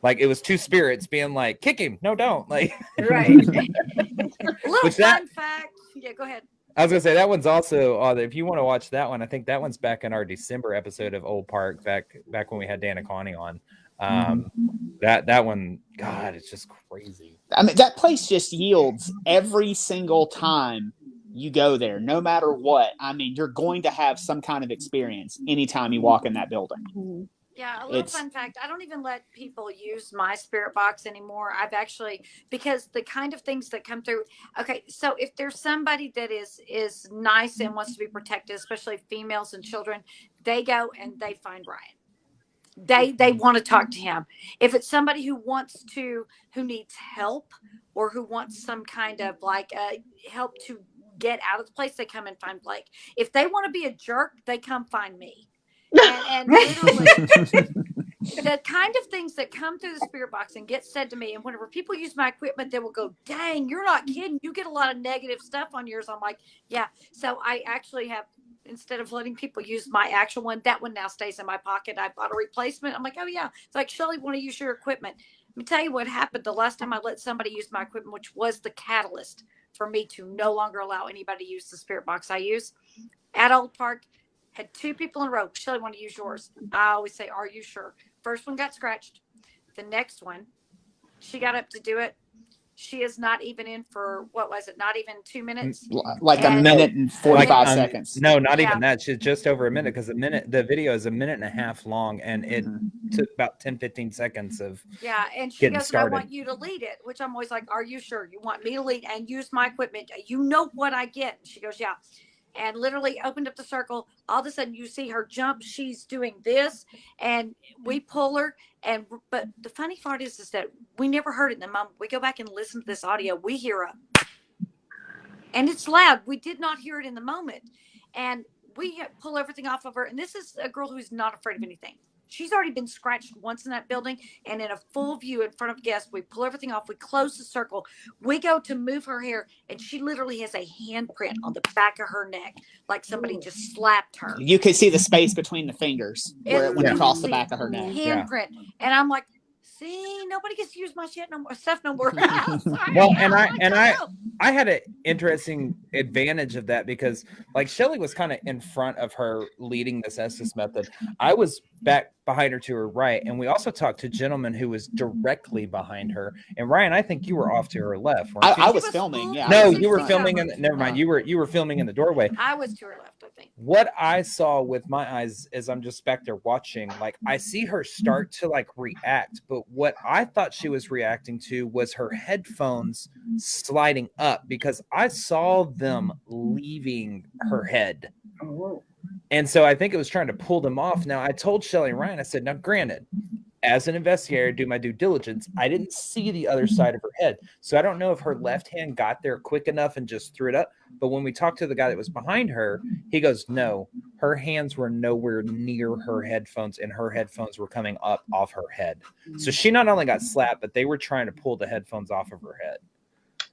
It was two spirits being like, "Kick him. No, don't."
Right.
Little fun fact. Yeah, go ahead.
I was gonna say that one's also if you want to watch that one, I think that one's back in our December episode of Old Park, back when we had Dana Connie on. That one, God, it's just crazy.
I mean, that place just yields every single time you go there, no matter what. I mean, you're going to have some kind of experience anytime you walk in that building.
Yeah, a little fun fact. I don't even let people use my spirit box anymore. I've actually, because the kind of things that come through. Okay, so if there's somebody that is nice and wants to be protected, especially females and children, they go and they find Ryan. They want to talk to him. If it's somebody who needs help, or who wants some kind of help to get out of the place, they come and find Blake. If they want to be a jerk, they come find me. And literally, the kind of things that come through the spirit box and get said to me, and whenever people use my equipment, they will go, "Dang, you're not kidding. You get a lot of negative stuff on yours." I'm like, yeah. So I actually have, instead of letting people use my actual one, that one now stays in my pocket. I bought a replacement. I'm like, "Oh yeah." It's like, "Shelly, want to use your equipment?" Let me tell you what happened the last time I let somebody use my equipment, which was the catalyst for me to no longer allow anybody to use the spirit box I use. At Old Park, had two people in a row. "Shelly, want to use yours?" I always say, "Are you sure?" First one got scratched. The next one, she got up to do it. She is not even in for, what was it? Not even 2 minutes.
Like a
And-
minute and 45 seconds.
No, not
Yeah.
even that. She's just over a minute because the video is a minute and a half long, and it took about 10-15 seconds of
Yeah, and she
getting
goes, and I
started.
want you to lead it, which I'm always like, are you sure you want me to lead and use my equipment? You know what I get. And she goes, yeah. And literally opened up the circle. All of a sudden you see her jump. She's doing this and we pull her. But the funny part is that we never heard it in the moment. We go back and listen to this audio. We hear a, and it's loud. We did not hear it in the moment. And we pull everything off of her. And this is a girl who's not afraid of anything. She's already been scratched once in that building, and in a full view in front of guests, we pull everything off. We close the circle. We go to move her hair, and she literally has a handprint on the back of her neck, like somebody just slapped her.
You can see the space between the fingers where it went
Yeah.
across the back of her neck.
Handprint. And I'm like, see, nobody gets to use my shit no more, stuff no more. Sorry,
Well,
yeah,
I had an interesting advantage of that because, like, Shelly was kind of in front of her leading this Estes method. I was back behind her to her right, and we also talked to a gentleman who was directly behind her. And Ryan, I think you were off to her left. Weren't you?
I was filming. Yeah.
No,
I was in
you were
front.
filming in. Never mind. You were filming in the doorway.
I was to her left, I think.
What I saw with my eyes as I'm just back there watching, like I see her start to like react, but what I thought she was reacting to was her headphones sliding up because I saw them leaving her head.
Oh.
And so I think it was trying to pull them off. Now I told Shelly and Ryan, I said, now granted, as an investigator, do my due diligence. I didn't see the other side of her head. So I don't know if her left hand got there quick enough and just threw it up. But when we talked to the guy that was behind her, he goes, no, her hands were nowhere near her headphones and her headphones were coming up off her head. So she not only got slapped, but they were trying to pull the headphones off of her head.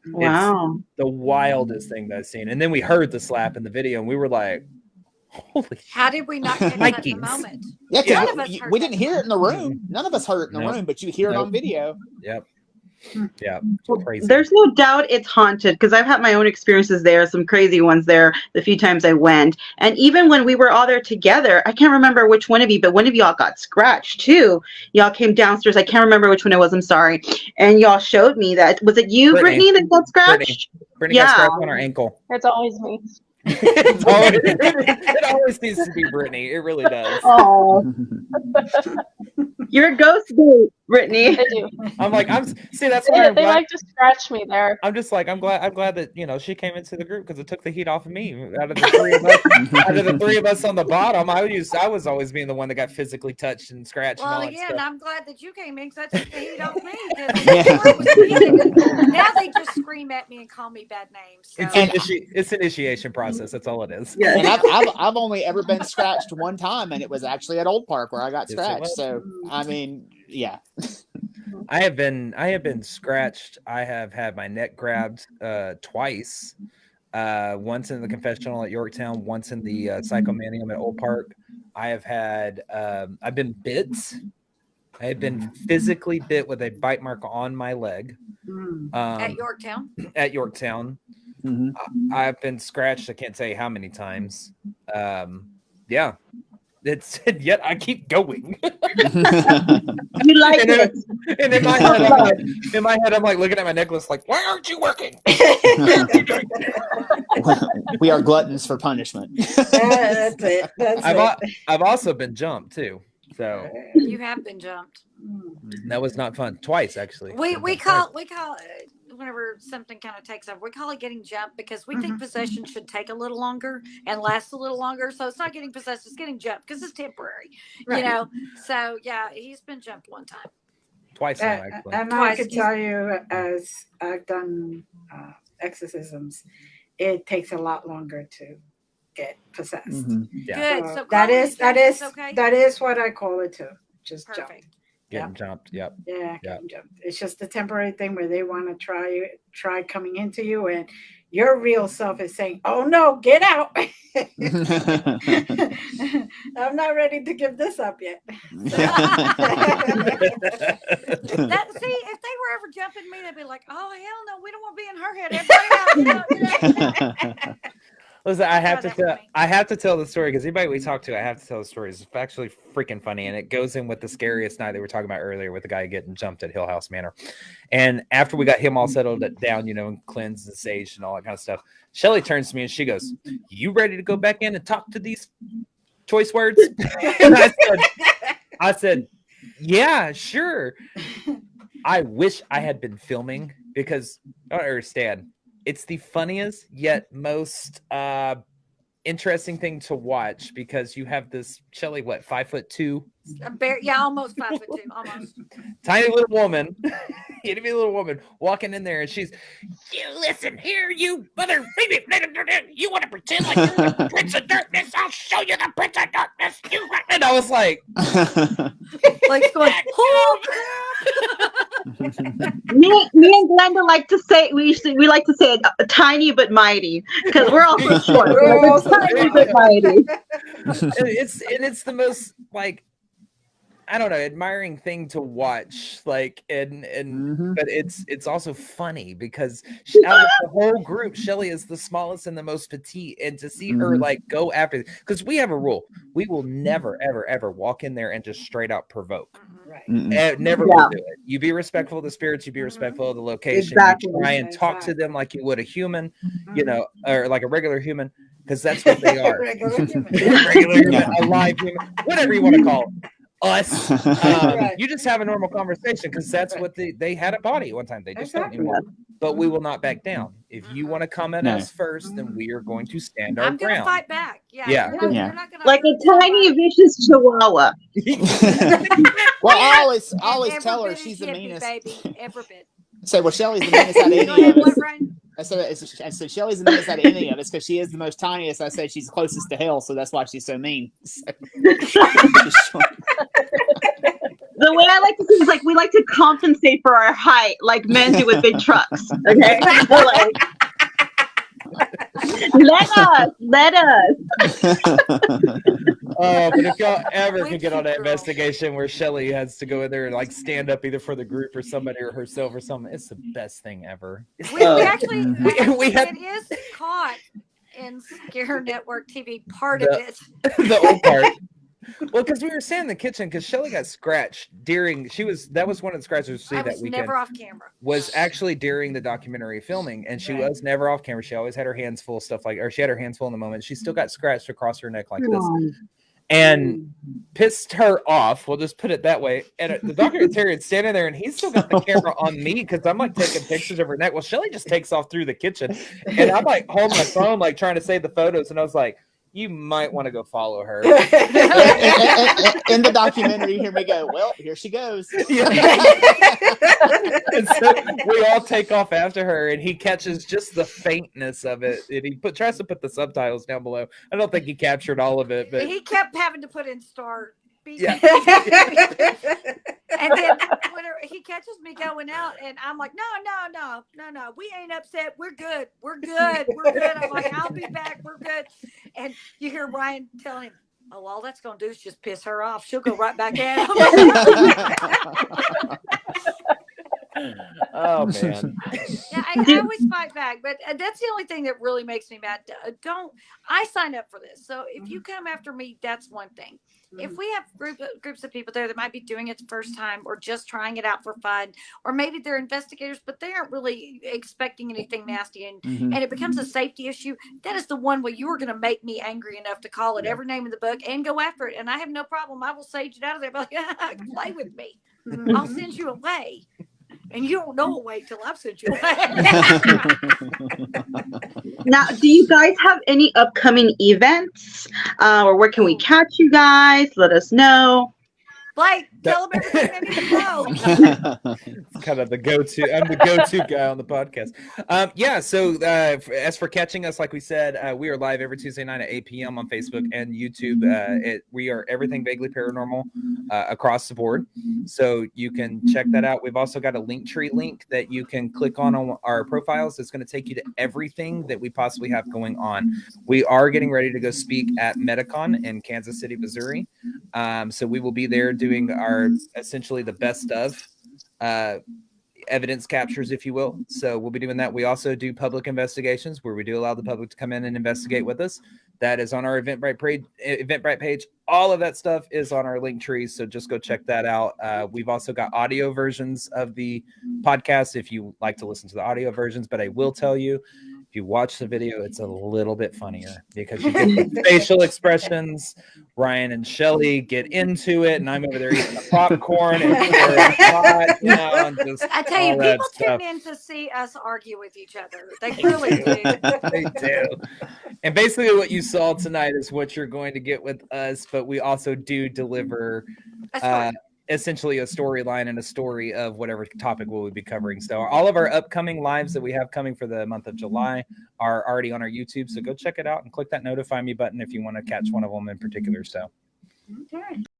Wow.
It's the wildest thing that I've seen. And then we heard the slap in the video and we were like, holy
How did we not catch that in the
Vikings.
moment?
Yeah,
None of
because
us heard
we
that.
didn't hear it in the room. None of us heard it in the
Nope.
room, but you hear it on video.
Yep. Yeah.
Well,
Crazy.
there's no doubt it's haunted because I've had my own experiences there, some crazy ones there the few times I went. And even when we were all there together, I can't remember which one of you, but one of y'all got scratched too. Y'all came downstairs. I can't remember which one it was. I'm sorry. And y'all showed me that. Was it you,
Brittany.
Brittany, that got scratched?
Brittany got scratched on her ankle.
It's always me.
It always needs to be Brittany. It really does.
Oh, you're a ghost bait, Brittany.
They do.
I'm like, see, that's why
They like to scratch me there.
I'm just like, I'm glad that she came into the group because it took the heat off of me. Out of the three of us on the bottom, I was always being the one that got physically touched and scratched.
Well,
and all that
again,
stuff.
I'm glad that you came in because that took the heat off me. 'Cause now they just scream at me and call me bad names. So.
It's an initiation process. That's all it is.
Yeah.
And I've only ever been scratched one time, and it was actually at Old Park where I got
Yes, it
scratched.
was.
So I mean, yeah.
I have been scratched. I have had my neck grabbed twice. Once in the confessional at Yorktown, once in the Psychomanium at Old Park. I have had I've been bit. I have been physically bit with a bite mark on my leg.
At Yorktown.
At Yorktown. I've been scratched. I can't tell you how many times. Yeah. It's yet I keep going.
You like
And
it.
And in my head, I'm like looking at my necklace, like, why aren't you working?
We are gluttons for punishment.
That's it.
I've also been jumped too, so
You have been jumped.
that was not fun. Twice actually.
We call whenever something kind of takes over, we call it getting jumped because we think possession should take a little longer and last a little longer. So it's not getting possessed; it's getting jumped because it's temporary,
Right.
you know. So yeah, he's been jumped one time.
Twice now actually.
And I could tell you, as I've done exorcisms, it takes a lot longer to get possessed.
Yeah.
Good. So
that
calling
is
it jumped is okay.
that is what I call it too. Just jump.
Perfect.
Getting jumped. Yep.
Yeah,
Yeah.
getting jumped. It's just a temporary thing where they want to try coming into you, and your real self is saying, "Oh no, get out! I'm not ready to give this up yet."
That if they were ever jumping me, they'd be like, "Oh hell no, we don't want to be in her head." Everybody out, you know.
Listen, I
Try
have to
that with
tell.
me.
I have to tell the story because anybody we talk to, I have to tell the story. It's actually freaking funny, and it goes in with the scariest night that we were talking about earlier with the guy getting jumped at Hill House Manor. And after we got him all settled down, you know, and cleansed and saged and all that kind of stuff, Shelly turns to me and she goes, "You ready to go back in and talk to these choice words?" And I said, "Yeah, sure." I wish I had been filming because I don't understand. It's the funniest yet most interesting thing to watch because you have this Shelly, what, 5'2",
Yeah, almost 5'2", almost.
tiny little woman, itty bitty little woman walking in there, and she's, "You listen here, you mother, you want to pretend like you're the Prince of Darkness? I'll show you the Prince of Darkness." And I was like,
Like going, oh
Me and Glenda like to say we like to say it, tiny but mighty because we're also short.
We're
We're
also
tiny but
short.
mighty.
it's the most like, I don't know, admiring thing to watch, like, and but it's also funny because out of the whole group, Shelly is the smallest and the most petite, and to see her like go after, because we have a rule: we will never ever walk in there and just straight out provoke.
Right.
Never will do it. You be respectful of the spirits. You be respectful of the location.
Exactly.
You try and talk to them like you would a human, you know, or like a regular human, because that's what they are.
Regular human.
Regular human, a live human, whatever you want to call it. Us.
Right.
You just have a normal conversation because that's what they had a body at one time. They just don't
Exactly.
anymore. But we will not back down. If you want to come at
No.
us first, then we are going to stand our
I'm gonna
ground.
fight back. Yeah,
Yeah.
You're not,
Yeah.
You're not gonna
Like a tiny vicious chihuahua.
Well, I always
Every
tell her
bit
she's
as
the
yippy,
meanest.
baby, every bit.
Say, well, Shelly's the meanest out of
Go
any
ahead,
of
what,
us.
Ryan?
I said Shelly's the meanest out of any of us because she is the most tiniest. I said she's closest to hell, so that's why she's so mean.
The way I like to say it is like we like to compensate for our height, like men do with big trucks. Okay, so like, let us.
Oh, but if y'all ever
We
can get on
cute
that
girl.
investigation where Shelly has to go in there and like stand up either for the group or somebody or herself or something, it's the best thing ever.
We
Oh.
actually,
We had-
it is caught in Scare Network TV. Part of it.
The old part. Well, because we were standing in the kitchen because Shelly got scratched during that was one of the scratches we see
I
that
was
weekend.
never off camera.
Was actually during the documentary filming, and she
Right.
was never off camera. She always had her hands full, stuff like, or she had her hands full in the moment. She still got scratched across her neck like this, and pissed her off. We'll just put it that way. And the documentarian's standing there, and he's still got the camera on me because I'm like taking pictures of her neck. Well, Shelly just takes off through the kitchen, and I'm like holding my phone, like trying to save the photos, and I was like, "You might want to go follow her."
In the documentary, you hear me go, "Well, here she goes."
Yeah. And so we all take off after her, and he catches just the faintness of it, and he tries to put the subtitles down below. I don't think he captured all of it, but
He kept having to put in star. Beep,
Yeah.
beep, beep, beep, beep, beep. And then whenever he catches me going out, and I'm like, no, we ain't upset. We're good. I'm like, I'll be back. We're good. And you hear Ryan telling him, "Oh, all that's gonna do is just piss her off. She'll go right back at him."
oh man,
Yeah, I always fight back, but that's the only thing that really makes me mad. I signed up for this, so if you come after me, that's one thing. If we have groups of people there that might be doing it the first time or just trying it out for fun, or maybe they're investigators but they aren't really expecting anything nasty, and it becomes a safety issue, that is the one where you are going to make me angry enough to call it every name in the book and go after it. And I have no problem. I will sage it out of there, but play with me. I'll send you away. And you don't know a way till I've sent you away.
Now, do you guys have any upcoming events? Or where can we catch you guys? Let us know.
Blake, tell them everything they need to know.
It's kind of the go-to. I'm the go-to guy on the podcast. Yeah. So as for catching us, like we said, we are live every Tuesday night at 8 p.m. on Facebook and YouTube. We are everything vaguely paranormal across the board, so you can check that out. We've also got a Linktree link that you can click on our profiles. It's going to take you to everything that we possibly have going on. We are getting ready to go speak at Metacon in Kansas City, Missouri. So we will be there doing our essentially the best of. evidence captures, if you will. So we'll be doing that. We also do public investigations where we do allow the public to come in and investigate with us. That is on our Eventbrite page. All of that stuff is on our link tree. So just go check that out. We've also got audio versions of the podcast if you like to listen to the audio versions. But I will tell you, if you watch the video, it's a little bit funnier because you get the facial expressions. Ryan and Shelly get into it, and I'm over there eating the popcorn and hot, and just
I tell you,
all that
people
stuff.
tune in to see us argue with each other. They really do.
They do. And basically what you saw tonight is what you're going to get with us, but we also do deliver essentially a storyline and a story of whatever topic we'll be covering. So all of our upcoming lives that we have coming for the month of July are already on our YouTube. So go check it out and click that notify me button if you want to catch one of them in particular. So
Okay.